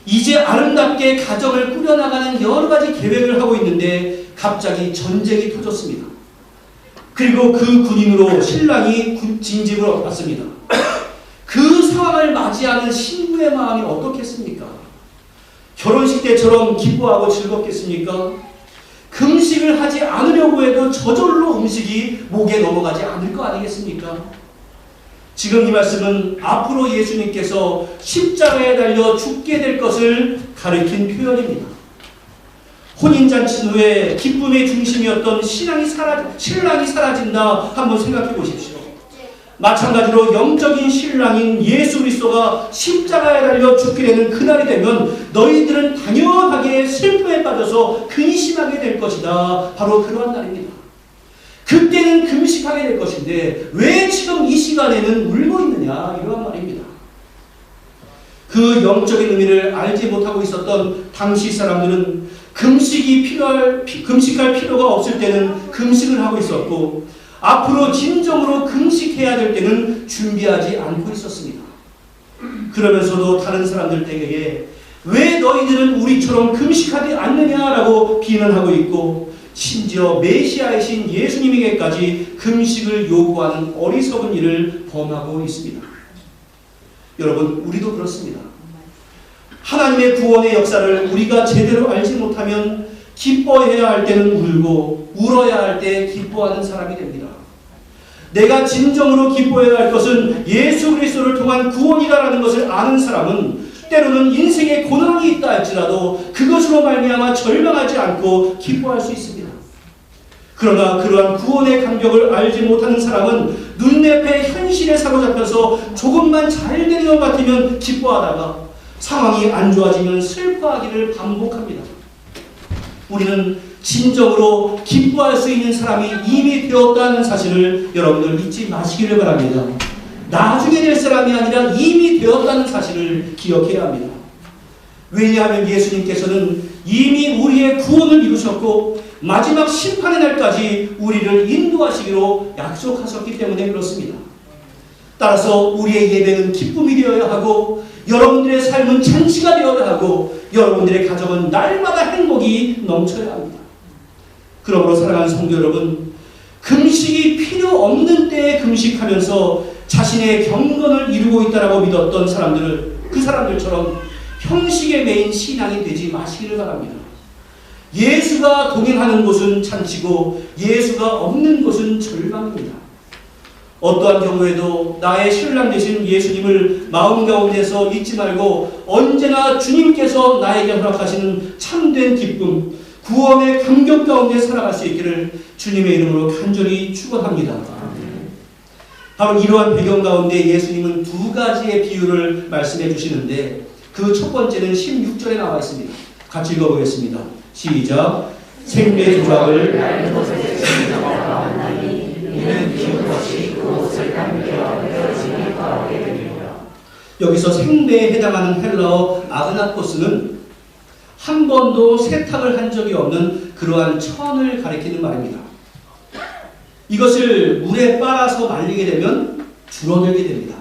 이제 아름답게 가정을 꾸려나가는 여러 가지 계획을 하고 있는데 갑자기 전쟁이 터졌습니다. 그리고 그 군인으로 신랑이 진집을 왔습니다. 그 상황을 맞이하는 신부의 마음이 어떻겠습니까? 결혼식 때처럼 기뻐하고 즐겁겠습니까? 금식을 하지 않으려고 해도 저절로 음식이 목에 넘어가지 않을 거 아니겠습니까? 지금 이 말씀은 앞으로 예수님께서 십자가에 달려 죽게 될 것을 가리킨 표현입니다. 혼인잔치 후에 기쁨의 중심이었던 신랑이 사라진다. 한번 생각해 보십시오. 마찬가지로 영적인 신랑인 예수 그리스도가 십자가에 달려 죽게 되는 그날이 되면 너희들은 당연하게 슬픔에 빠져서 근심하게 될 것이다. 바로 그러한 날입니다. 그때는 금식하게 될 것인데 왜 지금 이 시간에는 울고 있느냐, 이러한 말입니다. 그 영적인 의미를 알지 못하고 있었던 당시 사람들은 금식할 필요가 없을 때는 금식을 하고 있었고, 앞으로 진정으로 금식해야 될 때는 준비하지 않고 있었습니다. 그러면서도 다른 사람들에게 왜 너희들은 우리처럼 금식하지 않느냐라고 비난하고 있고, 심지어 메시아이신 예수님에게까지 금식을 요구하는 어리석은 일을 범하고 있습니다. 여러분, 우리도 그렇습니다. 하나님의 구원의 역사를 우리가 제대로 알지 못하면 기뻐해야 할 때는 울고 울어야 할 때 기뻐하는 사람이 됩니다. 내가 진정으로 기뻐해야 할 것은 예수 그리스도를 통한 구원이라는 것을 아는 사람은 때로는 인생에 고난이 있다 할지라도 그것으로 말미암아 절망하지 않고 기뻐할 수 있습니다. 그러나 그러한 구원의 감격을 알지 못하는 사람은 눈앞의 현실에 사로잡혀서 조금만 잘 되는 것 같으면 기뻐하다가 상황이 안 좋아지면 슬퍼하기를 반복합니다. 우리는 진정으로 기뻐할 수 있는 사람이 이미 되었다는 사실을 여러분들 잊지 마시기를 바랍니다. 나중에 될 사람이 아니라 이미 되었다는 사실을 기억해야 합니다. 왜냐하면 예수님께서는 이미 우리의 구원을 이루셨고 마지막 심판의 날까지 우리를 인도하시기로 약속하셨기 때문에 그렇습니다. 따라서 우리의 예배는 기쁨이 되어야 하고, 여러분들의 삶은 잔치가 되어야 하고, 여러분들의 가정은 날마다 행복이 넘쳐야 합니다. 그러므로 사랑하는 성도 여러분, 금식이 필요 없는 때에 금식하면서 자신의 경건을 이루고 있다라고 믿었던 사람들을, 그 사람들처럼 형식에 매인 신앙이 되지 마시기를 바랍니다. 예수가 동행하는 곳은 잔치고 예수가 없는 곳은 절망입니다. 어떠한 경우에도 나의 신랑 되신 예수님을 마음 가운데서 잊지 말고 언제나 주님께서 나에게 허락하시는 참된 기쁨, 구원의 감격 가운데 살아갈 수 있기를 주님의 이름으로 간절히 축원합니다. 바로 이러한 배경 가운데 예수님은 두 가지의 비유를 말씀해 주시는데, 그 첫 번째는 16절에 나와 있습니다. 같이 읽어보겠습니다. 시작. 생배 조각을 얇은 옷에 만나니 이는 비운 것이 그 옷을 감겨 헤어짐이 더하게 됩니다. 여기서 생배에 해당하는 헬라어 아그나코스는 한 번도 세탁을 한 적이 없는 그러한 천을 가리키는 말입니다. 이것을 물에 빨아서 말리게 되면 줄어들게 됩니다.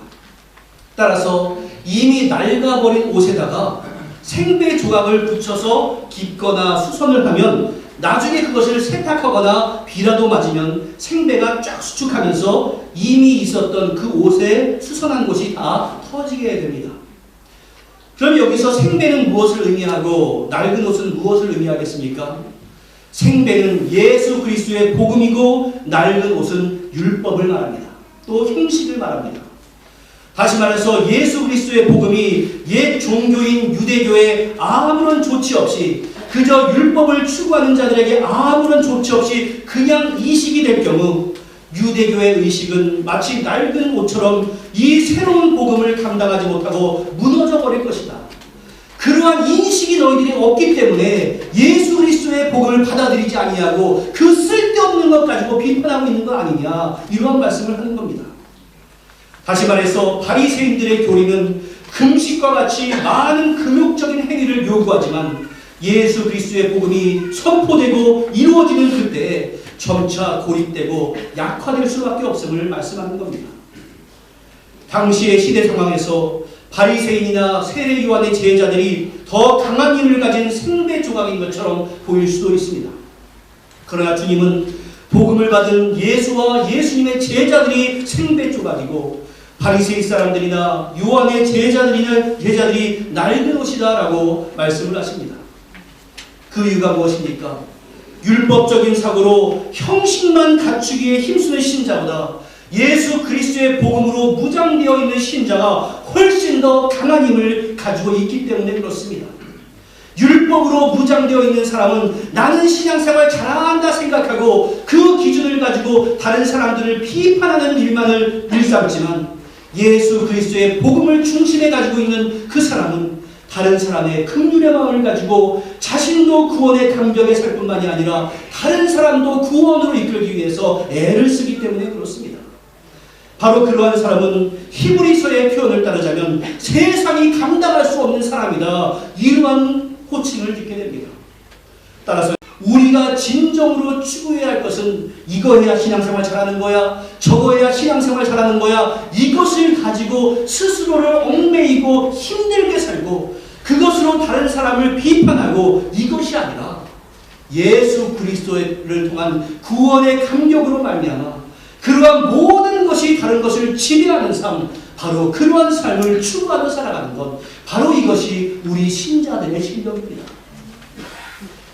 따라서 이미 낡아버린 옷에다가 생배 조각을 붙여서 깁거나 수선을 하면 나중에 그것을 세탁하거나 비라도 맞으면 생배가 쫙 수축하면서 이미 있었던 그 옷에 수선한 곳이 다 터지게 됩니다. 그럼 여기서 생배는 무엇을 의미하고 낡은 옷은 무엇을 의미하겠습니까? 생배는 예수 그리스도의 복음이고 낡은 옷은 율법을 말합니다. 또 형식을 말합니다. 다시 말해서 예수 그리스도의 복음이 옛 종교인 유대교에 아무런 조치 없이, 그저 율법을 추구하는 자들에게 아무런 조치 없이 그냥 이식이 될 경우, 유대교의 의식은 마치 낡은 옷처럼 이 새로운 복음을 감당하지 못하고 무너져 버릴 것이다. 그러한 인식이 너희들이 없기 때문에 예수 그리스도의 복음을 복음을 받아들이지 아니하고 그 쓸데없는 것 가지고 비판하고 있는 거 아니냐, 이러한 말씀을 하는 겁니다. 다시 말해서 바리새인들의 교리는 금식과 같이 많은 금욕적인 행위를 요구하지만 예수 그리스도의 복음이 선포되고 이루어지는 그때 점차 고립되고 약화될 수밖에 없음을 말씀하는 겁니다. 당시의 시대 상황에서 바리새인이나 세례 요한의 제자들이 더 강한 힘을 가진 생배 조각인 것처럼 보일 수도 있습니다. 그러나 주님은 복음을 받은 예수와 예수님의 제자들이 생배 조각이고 바리새인 사람들이나 요한의 제자들이 낡은 옷이다라고 말씀을 하십니다. 그 이유가 무엇입니까? 율법적인 사고로 형식만 갖추기에 힘쓰는 신자보다 예수 그리스도의 복음으로 무장되어 있는 신자가 훨씬 더 강한 힘을 가지고 있기 때문에 그렇습니다. 율법으로 무장되어 있는 사람은 나는 신앙생활 잘한다 생각하고 그 기준을 가지고 다른 사람들을 비판하는 일만을 일삼지만 예수 그리스도의 복음을 중심에 가지고 있는 그 사람은 다른 사람의 긍휼의 마음을 가지고 자신도 구원의 감격에 살 뿐만이 아니라 다른 사람도 구원으로 이끌기 위해서 애를 쓰기 때문에 그렇습니다. 바로 그러한 사람은 히브리서의 표현을 따르자면 세상이 감당할 수 없는 사람이다, 이러한 호칭을 듣게 됩니다. 따라서 우리가 진정으로 추구해야 할 것은 이거 해야 신앙생활 잘하는 거야, 저거 해야 신앙생활 잘하는 거야, 이것을 가지고 스스로를 얽매이고 힘들게 살고 그것으로 다른 사람을 비판하고 이것이 아니라 예수 그리스도를 통한 구원의 감격으로 말미암아 그러한 모든 것이 다른 것을 지배하는 삶, 바로 그러한 삶을 추구하며 살아가는 것, 바로 이것이 우리 신자들의 신령입니다.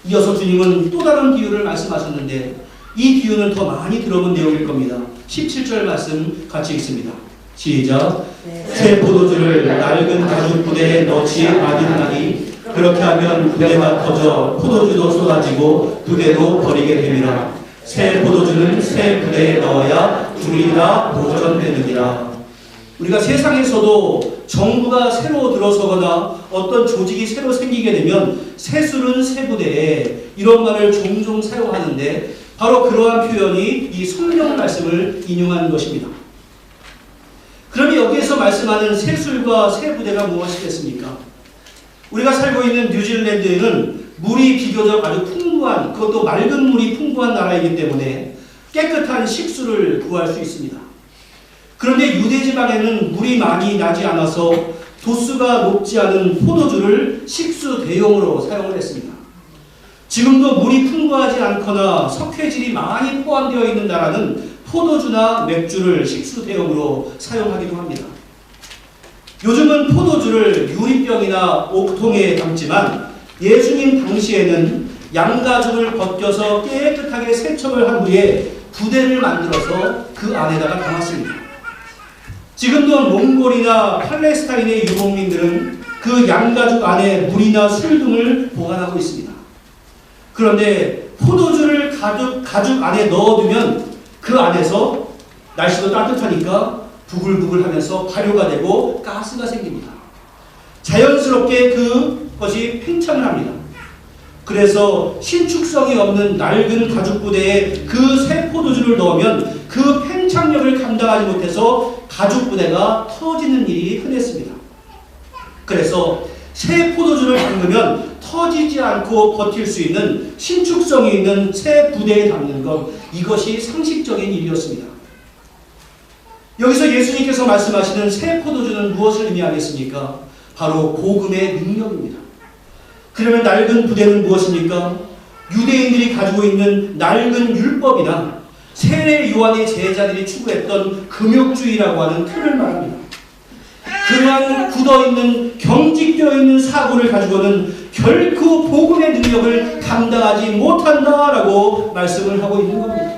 이어서 주님은 또 다른 비유를 말씀하셨는데 이 비유는 더 많이 들어본 내용일 겁니다. 17절 말씀 같이 읽습니다. 시작. 새 포도주를 낡은 가죽 부대에 넣지 아니하나니 그렇게 하면 부대가 터져 포도주도 쏟아지고 부대도 버리게 됨이라. 새 포도주는 새 부대에 넣어야 둘이 다 보존되느니라. 우리가 세상에서도 정부가 새로 들어서거나 어떤 조직이 새로 생기게 되면 새술은 새 부대에, 이런 말을 종종 사용하는데 바로 그러한 표현이 이 성경 말씀을 인용하는 것입니다. 그러면 여기에서 말씀하는 새술과 새 부대가 무엇이겠습니까? 우리가 살고 있는 뉴질랜드에는 물이 비교적 아주 풍부한, 그것도 맑은 물이 풍부한 나라이기 때문에 깨끗한 식수를 구할 수 있습니다. 그런데 유대지방에는 물이 많이 나지 않아서 도수가 높지 않은 포도주를 식수 대용으로 사용을 했습니다. 지금도 물이 풍부하지 않거나 석회질이 많이 포함되어 있는 나라는 포도주나 맥주를 식수 대용으로 사용하기도 합니다. 요즘은 포도주를 유리병이나 옥통에 담지만 예수님 당시에는 양가죽을 벗겨서 깨끗하게 세척을 한 후에 부대를 만들어서 그 안에다가 담았습니다. 지금도 몽골이나 팔레스타인의 유목민들은 그 양가죽 안에 물이나 술 등을 보관하고 있습니다. 그런데 포도주를 가죽 안에 넣어두면 그 안에서 날씨도 따뜻하니까 부글부글 하면서 발효가 되고 가스가 생깁니다. 자연스럽게 그것이 팽창을 합니다. 그래서 신축성이 없는 낡은 가죽 부대에 그 새 포도주를 넣으면 그 팽창력을 감당하지 못해서 가죽 부대가 터지는 일이 흔했습니다. 그래서 새 포도주를 담그면 터지지 않고 버틸 수 있는 신축성이 있는 새 부대에 담는 것, 이것이 상식적인 일이었습니다. 여기서 예수님께서 말씀하시는 새 포도주는 무엇을 의미하겠습니까? 바로 복음의 능력입니다. 그러면 낡은 부대는 무엇입니까? 유대인들이 가지고 있는 낡은 율법이나 세례 요한의 제자들이 추구했던 금욕주의라고 하는 틀을 말합니다. 그러한 굳어있는 경직되어 있는 사고를 가지고는 결코 복음의 능력을 감당하지 못한다라고 말씀을 하고 있는 겁니다.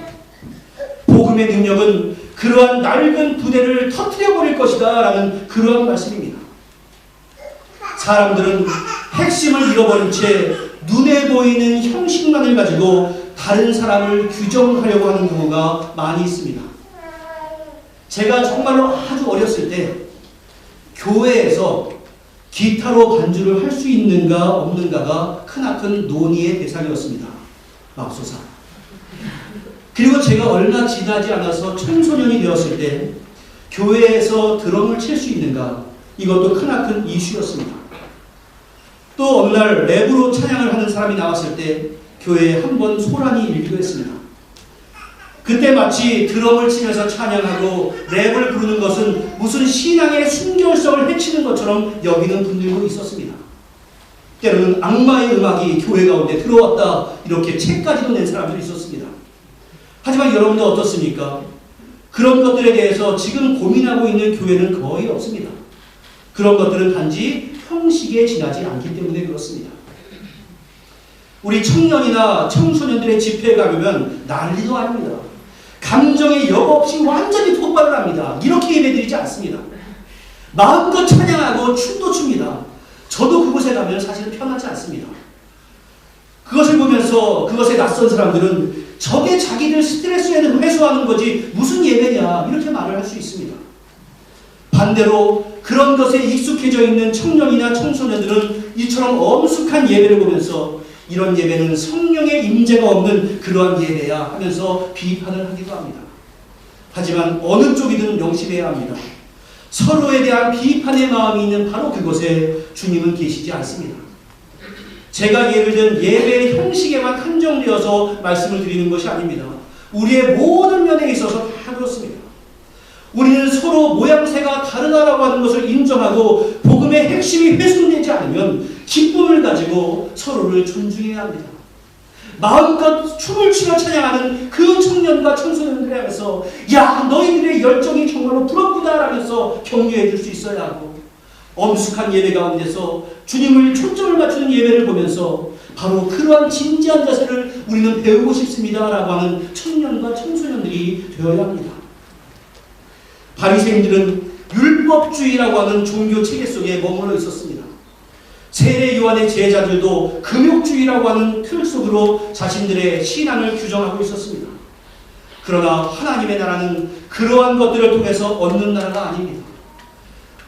복음의 능력은 그러한 낡은 부대를 터뜨려버릴 것이다 라는 그러한 말씀입니다. 사람들은 핵심을 잃어버린 채 눈에 보이는 형식만을 가지고 다른 사람을 규정하려고 하는 경우가 많이 있습니다. 제가 정말로 아주 어렸을 때 교회에서 기타로 반주를 할 수 있는가 없는가가 크나큰 논의의 대상이었습니다. 맙소사. 그리고 제가 얼마 지나지 않아서 청소년이 되었을 때 교회에서 드럼을 칠 수 있는가, 이것도 크나큰 이슈였습니다. 또 어느 날 랩으로 찬양을 하는 사람이 나왔을 때 교회에 한 번 소란이 일기도 했습니다. 그때 마치 드럼을 치면서 찬양하고 랩을 부르는 것은 무슨 신앙의 순결성을 해치는 것처럼 여기는 분들도 있었습니다. 때로는 악마의 음악이 교회 가운데 들어왔다, 이렇게 책까지도 낸 사람들이 있었습니다. 하지만 여러분들 어떻습니까? 그런 것들에 대해서 지금 고민하고 있는 교회는 거의 없습니다. 그런 것들은 단지 형식에 지나지 않기 때문에 그렇습니다. 우리 청년이나 청소년들의 집회에 가면 난리도 아닙니다. 감정의 역 없이 완전히 폭발을 합니다. 이렇게 예배드리지 않습니다. 마음껏 찬양하고 춤도 춥니다. 저도 그곳에 가면 사실은 편하지 않습니다. 그것을 보면서 그것에 낯선 사람들은 저게 자기들 스트레스에는 해소하는 거지 무슨 예배냐, 이렇게 말을 할 수 있습니다. 반대로 그런 것에 익숙해져 있는 청년이나 청소년들은 이처럼 엄숙한 예배를 보면서 이런 예배는 성령의 임재가 없는 그러한 예배야 하면서 비판을 하기도 합니다. 하지만 어느 쪽이든 명심해야 합니다. 서로에 대한 비판의 마음이 있는 바로 그곳에 주님은 계시지 않습니다. 제가 예를 든 예배의 형식에만 한정되어서 말씀을 드리는 것이 아닙니다. 우리의 모든 면에 있어서 다 그렇습니다. 우리는 서로 모양새가 다르다라고 하는 것을 인정하고 복음의 핵심이 훼손되지 않으면 기쁨을 가지고 서로를 존중해야 합니다. 마음껏 춤을 추며 찬양하는 그 청년과 청소년들에 향해서 야, 너희들의 열정이 정말로 부럽구나 라면서 격려해 줄 수 있어야 하고, 엄숙한 예배 가운데서 주님을 초점을 맞추는 예배를 보면서 바로 그러한 진지한 자세를 우리는 배우고 싶습니다 라고 하는 청년과 청소년들이 되어야 합니다. 바리새인들은 율법주의라고 하는 종교 체계 속에 머물러 있었습니다. 세례 요한의 제자들도 금욕주의라고 하는 틀 속으로 자신들의 신앙을 규정하고 있었습니다. 그러나 하나님의 나라는 그러한 것들을 통해서 얻는 나라가 아닙니다.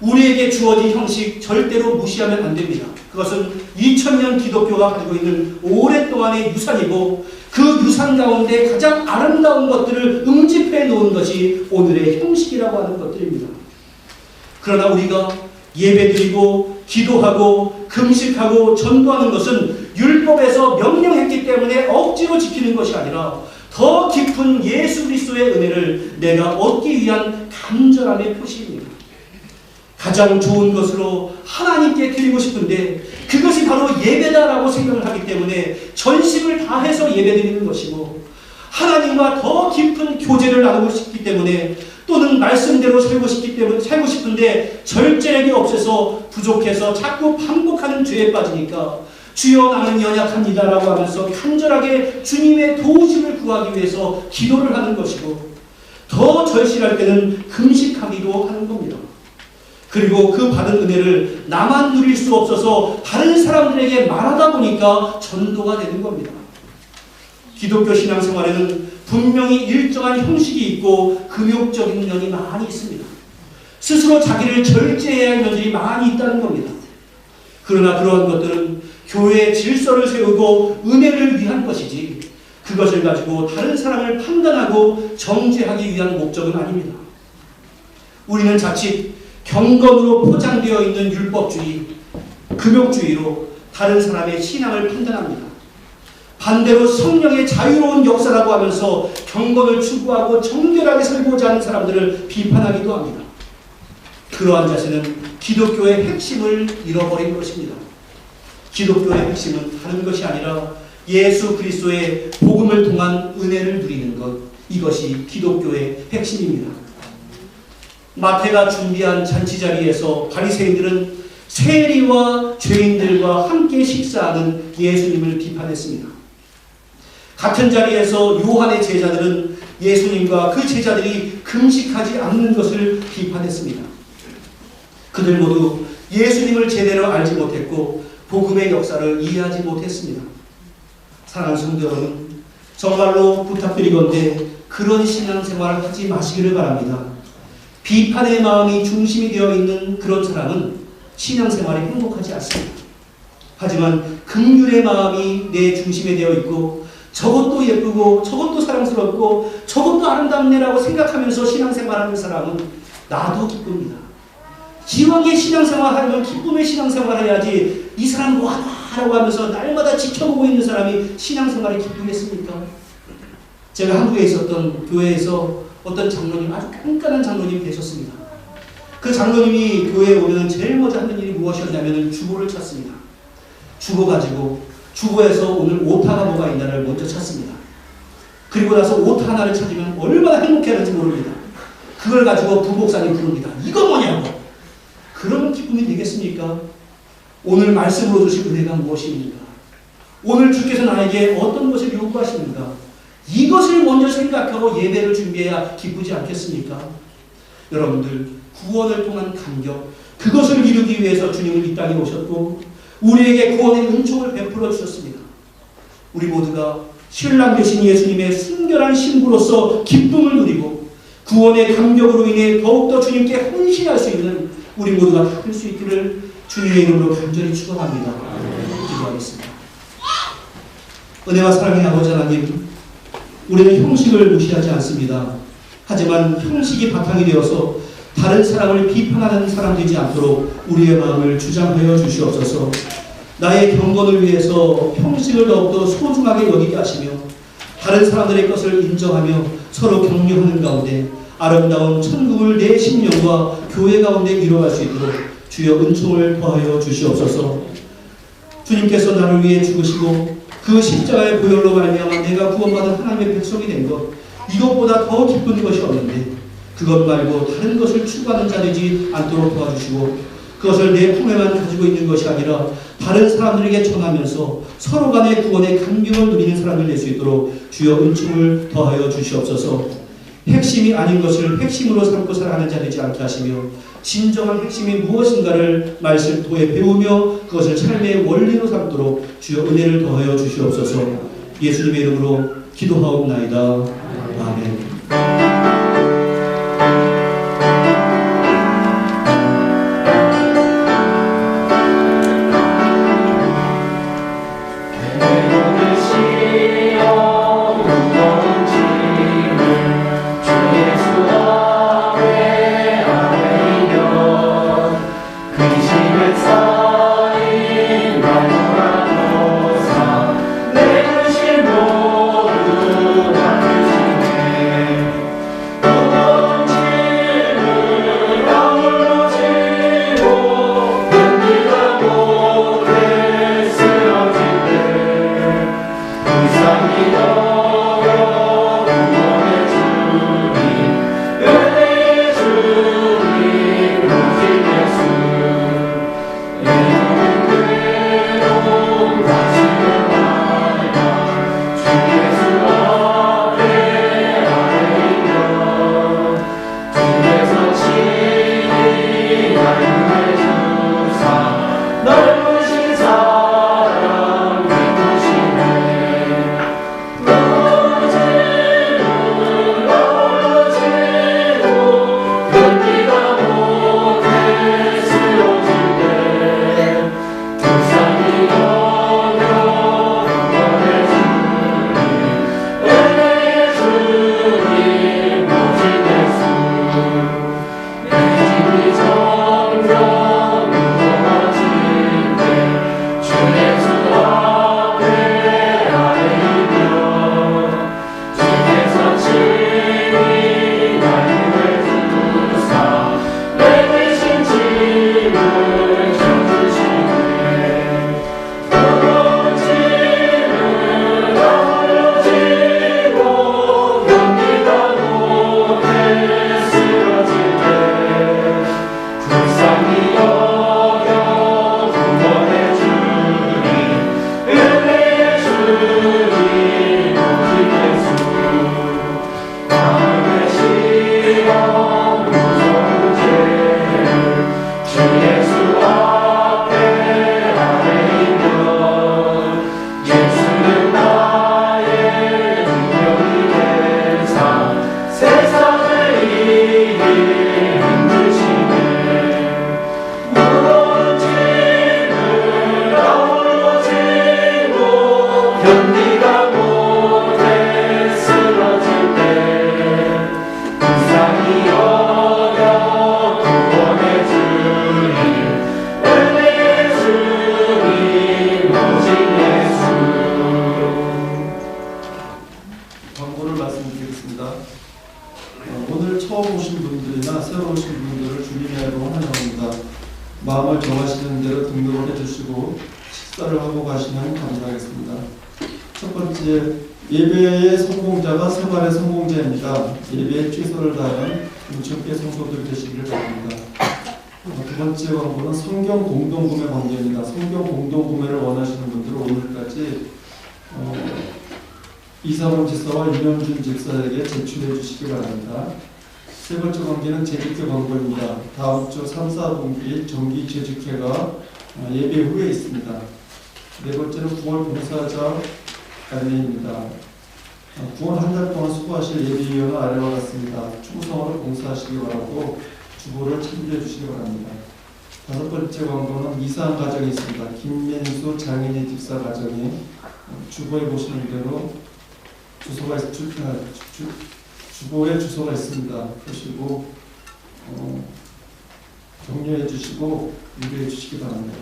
우리에게 주어진 형식 절대로 무시하면 안 됩니다. 그것은 2000년 기독교가 가지고 있는 오랫동안의 유산이고 그 유산 가운데 가장 아름다운 것들을 응집해 놓은 것이 오늘의 형식이라고 하는 것들입니다. 그러나 우리가 예배드리고 기도하고 금식하고 전도하는 것은 율법에서 명령했기 때문에 억지로 지키는 것이 아니라 더 깊은 예수 그리스도의 은혜를 내가 얻기 위한 간절함의 표시입니다. 가장 좋은 것으로 하나님께 드리고 싶은데 그것이 바로 예배다라고 생각을 하기 때문에 전심을 다해서 예배드리는 것이고, 하나님과 더 깊은 교제를 나누고 싶기 때문에 또는 말씀대로 살고 싶은데 절제력이 없어서 부족해서 자꾸 반복하는 죄에 빠지니까 주여 나는 연약합니다라고 하면서 간절하게 주님의 도우심을 구하기 위해서 기도를 하는 것이고, 더 절실할 때는 금식하기도 하는 겁니다. 그리고 그 받은 은혜를 나만 누릴 수 없어서 다른 사람들에게 말하다 보니까 전도가 되는 겁니다. 기독교 신앙생활에는 분명히 일정한 형식이 있고 금욕적인 면이 많이 있습니다. 스스로 자기를 절제해야 할 면들이 많이 있다는 겁니다. 그러나 그러한 것들은 교회의 질서를 세우고 은혜를 위한 것이지 그것을 가지고 다른 사람을 판단하고 정죄하기 위한 목적은 아닙니다. 우리는 자칫 경건으로 포장되어 있는 율법주의, 금욕주의로 다른 사람의 신앙을 판단합니다. 반대로 성령의 자유로운 역사라고 하면서 경건을 추구하고 정결하게 살고자 하는 사람들을 비판하기도 합니다. 그러한 자세는 기독교의 핵심을 잃어버린 것입니다. 기독교의 핵심은 다른 것이 아니라 예수 그리스도의 복음을 통한 은혜를 누리는 것, 이것이 기독교의 핵심입니다. 마태가 준비한 잔치자리에서 바리새인들은 세리와 죄인들과 함께 식사하는 예수님을 비판했습니다. 같은 자리에서 요한의 제자들은 예수님과 그 제자들이 금식하지 않는 것을 비판했습니다. 그들 모두 예수님을 제대로 알지 못했고 복음의 역사를 이해하지 못했습니다. 사랑하는 성도 여러분, 정말로 부탁드리건대 그런 신앙생활을 하지 마시기를 바랍니다. 비판의 마음이 중심이 되어 있는 그런 사람은 신앙생활이 행복하지 않습니다. 하지만 긍휼의 마음이 내 중심에 되어 있고 저것도 예쁘고 저것도 사랑스럽고 저것도 아름답네라고 생각하면서 신앙생활하는 사람은 나도 기쁩니다. 기왕에 신앙생활하면 기쁨의 신앙생활을 해야지 이 사람 뭐하나라고 하면서 날마다 지켜보고 있는 사람이 신앙생활에 기쁘겠습니까? 제가 한국에 있었던 교회에서 어떤 장로님, 아주 깐깐한 장로님이 계셨습니다. 그 장로님이 교회에 오면 제일 먼저 하는 일이 무엇이었냐면 주보를 찾습니다. 주보 가지고 주보에서 오늘 오타가 뭐가 있나를 먼저 찾습니다. 그리고 나서 오타 하나를 찾으면 얼마나 행복해하는지 모릅니다. 그걸 가지고 부목사님 부릅니다. 이거 뭐냐고. 그러면 기쁨이 되겠습니까? 오늘 말씀으로 주신 은혜가 무엇입니까? 오늘 주께서 나에게 어떤 것을 요구하십니까? 이것을 먼저 생각하고 예배를 준비해야 기쁘지 않겠습니까? 여러분들, 구원을 통한 감격, 그것을 이루기 위해서 주님은 이 땅에 오셨고 우리에게 구원의 은총을 베풀어 주셨습니다. 우리 모두가 신랑 되신 예수님의 순결한 신부로서 기쁨을 누리고 구원의 감격으로 인해 더욱더 주님께 헌신할 수 있는 우리 모두가 할 수 있기를 주님의 이름으로 간절히 축원합니다. 기도하겠습니다. 은혜와 사랑의 아버지 하나님, 우리는 형식을 무시하지 않습니다. 하지만 형식이 바탕이 되어서 다른 사람을 비판하는 사람 되지 않도록 우리의 마음을 주장하여 주시옵소서. 나의 경건을 위해서 형식을 더욱더 소중하게 여기게 하시며 다른 사람들의 것을 인정하며 서로 격려하는 가운데 아름다운 천국을 내 심령과 교회 가운데 이루어갈 수 있도록 주여 은총을 더하여 주시옵소서. 주님께서 나를 위해 죽으시고 그 십자가의 보혈로 말미암아 내가 구원받은 하나님의 백성이 된 것, 이것보다 더 기쁜 것이 없는데 그것 말고 다른 것을 추구하는 자 되지 않도록 도와주시고 그것을 내 품에만 가지고 있는 것이 아니라 다른 사람들에게 전하면서 서로 간의 구원의 감격을 누리는 사람을 낼 수 있도록 주여 은총을 더하여 주시옵소서. 핵심이 아닌 것을 핵심으로 삼고 살아가는 자 되지 않게 하시며 진정한 핵심이 무엇인가를 말씀 통해 배우며 그것을 삶의 원리로 삼도록 주여 은혜를 더하여 주시옵소서. 예수님의 이름으로 기도하옵나이다. 아멘. 정하시는 대로 등록을 해주시고 식사를 하고 가시면 감사하겠습니다. 첫 번째, 예배의 성공자가 생활의 성공자입니다. 예배에 최선을 다하는 우측계 성도들 되시기를 바랍니다. 두 번째 광고는 성경 공동구매 광고입니다. 성경 공동구매를 원하시는 분들은 오늘까지 이상원 지사와 윤영준 집사에게 제출해 주시기 바랍니다. 세 번째 관계는 재직회 광고입니다. 다음 주 3, 4분기 정기 재직회가 예배 후에 있습니다. 네 번째는 9월 봉사자 안내입니다. 9월 한 달 동안 수고하실 예비위원은 아래와 같습니다. 충성으로 봉사하시기 바라고 주보를 참조해 주시기 바랍니다. 다섯 번째 광고는 이사한 가정이 있습니다. 김민수 장인의 집사 가정이 주보에 보시는 대로 주보에 주소가 있습니다. 보시고 격려해 주시고 유배해 주시기 바랍니다.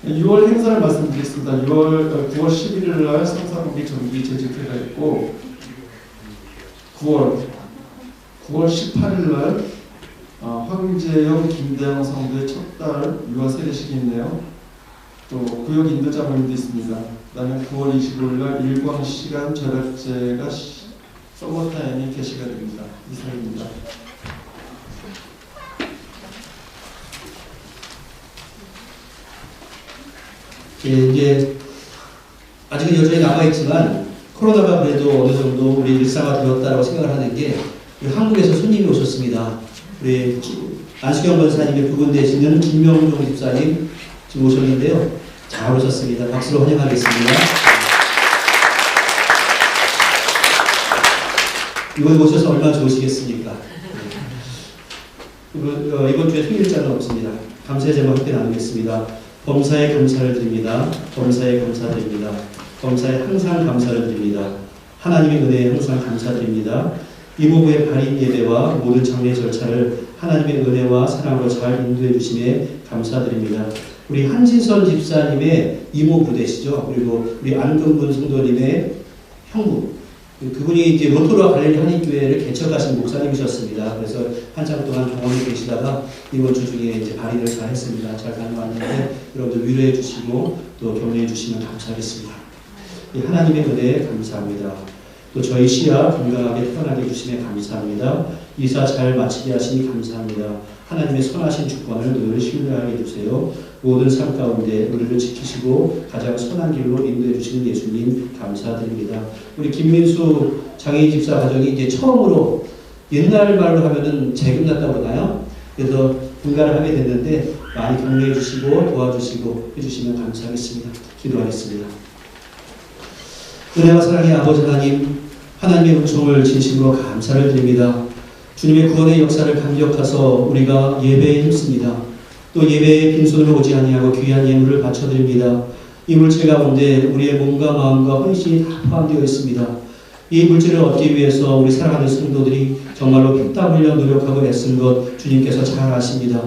6월 행사를 말씀드리겠습니다. 9월 11일 날 성사분기 정기 재직회가 있고 9월 18일 날 황재영, 김대영 성도의 첫 달 유아 세례식이 있네요. 또 구역 인도자 모임도 있습니다. 그다음에 9월 25일 날 일광시간 절약제가 서머타임이 개시가 됩니다. 이상입니다. 예, 이제 아직은 여전히 남아있지만 코로나가 그래도 어느 정도 우리 일상화 되었다고 생각을 하는 게 한국에서 손님이 오셨습니다. 우리 안수경 권사님의 부분 되시는 김명종 집사님 지금 오셨는데요. 잘 오셨습니다. 박수로 환영하겠습니다. 이번에 오셔서 얼마나 좋으시겠습니까? 이번 주에 생일자는 없습니다. 감사의 제목 함께 나누겠습니다. 범사에 감사를 드립니다. 범사에 감사드립니다. 범사에 항상 감사를 드립니다. 하나님의 은혜에 항상 감사드립니다. 이모부의 발인 예배와 모든 장례 절차를 하나님의 은혜와 사랑으로 잘 인도해 주심에 감사드립니다. 우리 한진선 집사님의 이모부 되시죠? 그리고 우리 안금분 성도님의 형부. 그분이 이제 로토르와 갈릴리 한인교회를 개척하신 목사님이셨습니다. 그래서 한참 동안 병원에 계시다가 이번 주 중에 이제 발인을 잘 했습니다. 잘 다녀왔는데 여러분들 위로해 주시고 또 격려해 주시면 감사하겠습니다. 하나님의 은혜에 감사합니다. 또 저희 시야 건강하게 태어나게 해주심에 감사합니다. 이사 잘 마치게 하시니 감사합니다. 하나님의 선하신 주권을 늘 신뢰하게 해주세요. 모든 삶 가운데 우리를 지키시고 가장 선한 길로 인도해 주시는 예수님 감사드립니다. 우리 김민수 장애인 집사 가정이 이제 처음으로 옛날 말로 하면은 재금 났다고 그러나요? 그래서 분가를 하게 됐는데 많이 격려해 주시고 도와주시고 해주시면 감사하겠습니다. 기도하겠습니다. 은혜와 사랑의 아버지 하나님, 하나님의 은총을 진심으로 감사를 드립니다. 주님의 구원의 역사를 감격하서 우리가 예배에 힘씁니다. 또 예배에 빈손으로 오지 아니하고 귀한 예물을 바쳐드립니다. 이 물질 가운데 우리의 몸과 마음과 헌신이 다 포함되어 있습니다. 이 물질을 얻기 위해서 우리 사랑하는 성도들이 정말로 피땀 흘려 노력하고 애쓴 것 주님께서 잘 아십니다.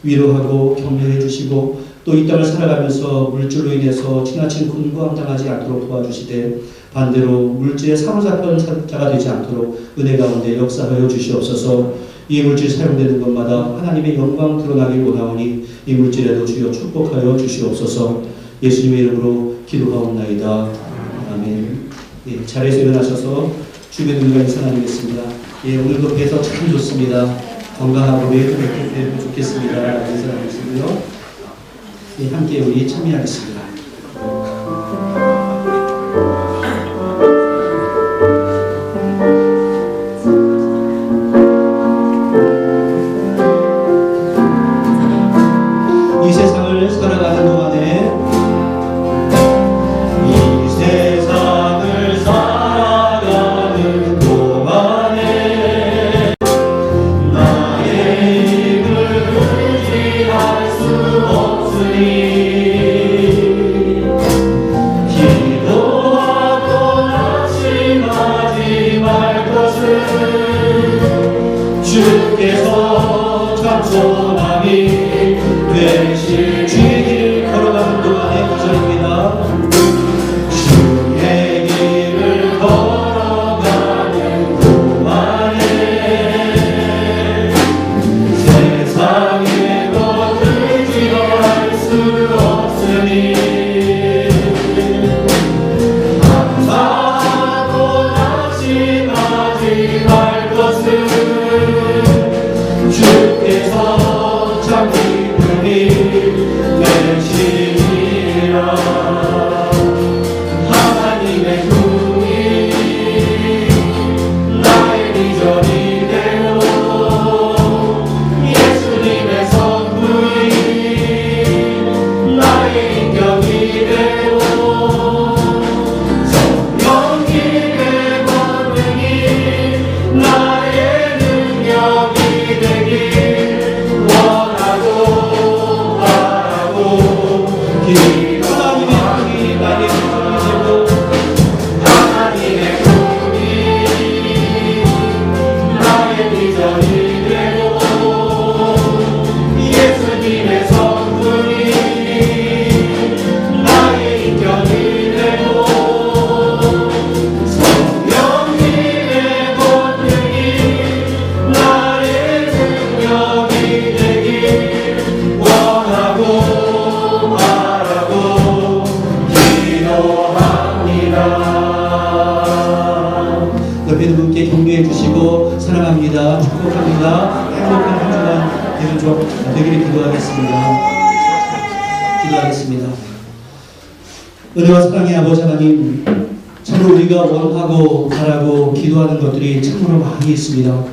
위로하고 격려해 주시고 또 이 땅을 살아가면서 물질로 인해서 지나친 곤고함 당하지 않도록 도와주시되 반대로 물질에 사로잡힌 자가 되지 않도록 은혜 가운데 역사하여 주시옵소서. 이 물질 사용되는 것마다 하나님의 영광 드러나길 원하오니 이 물질에도 주여 축복하여 주시옵소서. 예수님의 이름으로 기도하옵나이다. 아멘. 예, 자리에서 일어나셔서 주변 눈과 인사 나누겠습니다. 예, 오늘도 뵈서 참 좋습니다. 건강하고 매일 뵙고 좋겠습니다. 인사 나누시고요. 예, 함께 우리 참여하겠습니다. 이 세상을 살아가는 동안에 이 세상을 살아가는 동안에 나의 힘을 의지할 수 없으니 기도하고 낙심하지 말 것을 주께서 참 소망이 되실 주의 길을 걸어가는 동안의 구절입니다. 주의 길을 걸어가는 동안에 세상에 것 의지 옆에 있는 분께 격려해 주시고 사랑합니다. 축복합니다. 행복한 한 주간 되기를 기도하겠습니다. 기도하겠습니다. 은혜와 사랑의 아버지 하나님, 참으로 우리가 원하고 바라고 기도하는 것들이 참으로 많이 있습니다.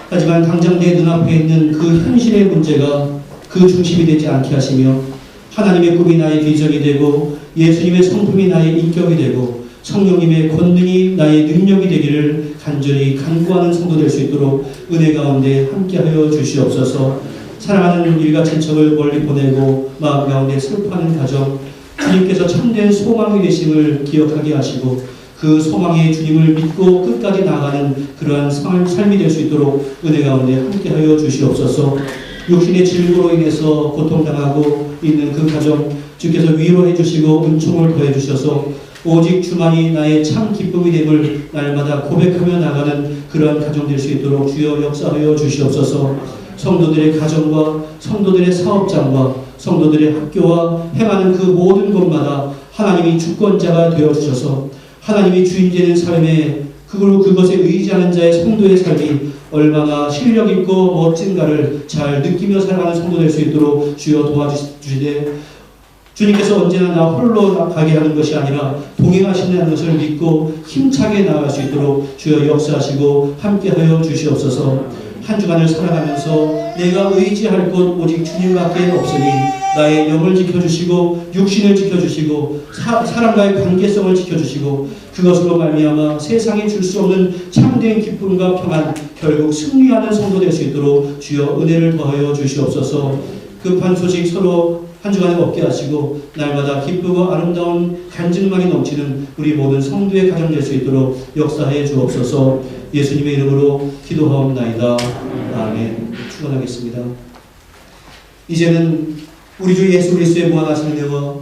하지만 당장 내 눈앞에 있는 그 현실의 문제가 그 중심이 되지 않게 하시며 하나님의 꿈이 나의 비전이 되고 예수님의 성품이 나의 인격이 되고 성령님의 권능이 나의 능력이 되기를 간절히 간구하는 성도 될 수 있도록 은혜 가운데 함께하여 주시옵소서. 사랑하는 일가 친척을 멀리 보내고 마음 가운데 슬퍼하는 가정, 주님께서 참된 소망이 되심을 기억하게 하시고 그 소망의 주님을 믿고 끝까지 나아가는 그러한 삶이 될 수 있도록 은혜 가운데 함께하여 주시옵소서. 육신의 질고로 인해서 고통당하고 있는 그 가정 주께서 위로해 주시고 은총을 더해 주셔서 오직 주만이 나의 참 기쁨이 됨을 날마다 고백하며 나가는 그러한 가정 될 수 있도록 주여 역사하여 주시옵소서. 성도들의 가정과 성도들의 사업장과 성도들의 학교와 행하는 그 모든 곳마다 하나님이 주권자가 되어주셔서 하나님이 주인 되는 삶에 그것에 의지하는 자의 성도의 삶이 얼마나 실력 있고 멋진가를 잘 느끼며 살아가는 성도 될 수 있도록 주여 도와주시되 주님께서 언제나 나 홀로 가게 하는 것이 아니라 동행하신다는 것을 믿고 힘차게 나아갈 수 있도록 주여 역사하시고 함께하여 주시옵소서. 한 주간을 살아가면서 내가 의지할 곳 오직 주님밖에 없으니 나의 영을 지켜주시고 육신을 지켜주시고 사람과의 관계성을 지켜주시고 그것으로 말미암아 세상에 줄 수 없는 참된 기쁨과 평안 결국 승리하는 성도 될 수 있도록 주여 은혜를 더하여 주시옵소서. 급한 소식 서로 한 주간에 얻게 하시고 날마다 기쁘고 아름다운 간증만이 넘치는 우리 모든 성도의 가정 될 수 있도록 역사해 주옵소서. 예수님의 이름으로 기도하옵나이다. 아멘. 축원하겠습니다. 이제는 우리 주 예수 그리스도의 무한하신 은혜와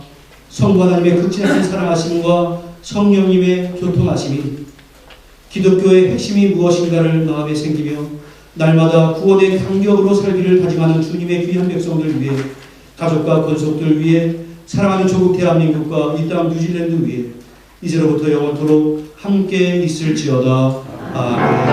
성부 하나님의 극진하신 사랑하심과 성령님의 교통하심이 기독교의 핵심이 무엇인가를 마음에 생기며 날마다 구원의 강력으로 살기를 다짐하는 주님의 귀한 백성들 위해 가족과 권속들 위해 사랑하는 조국 대한민국과 이 땅 뉴질랜드 위해 이제로부터 영원토록 함께 있을지어다. 아멘.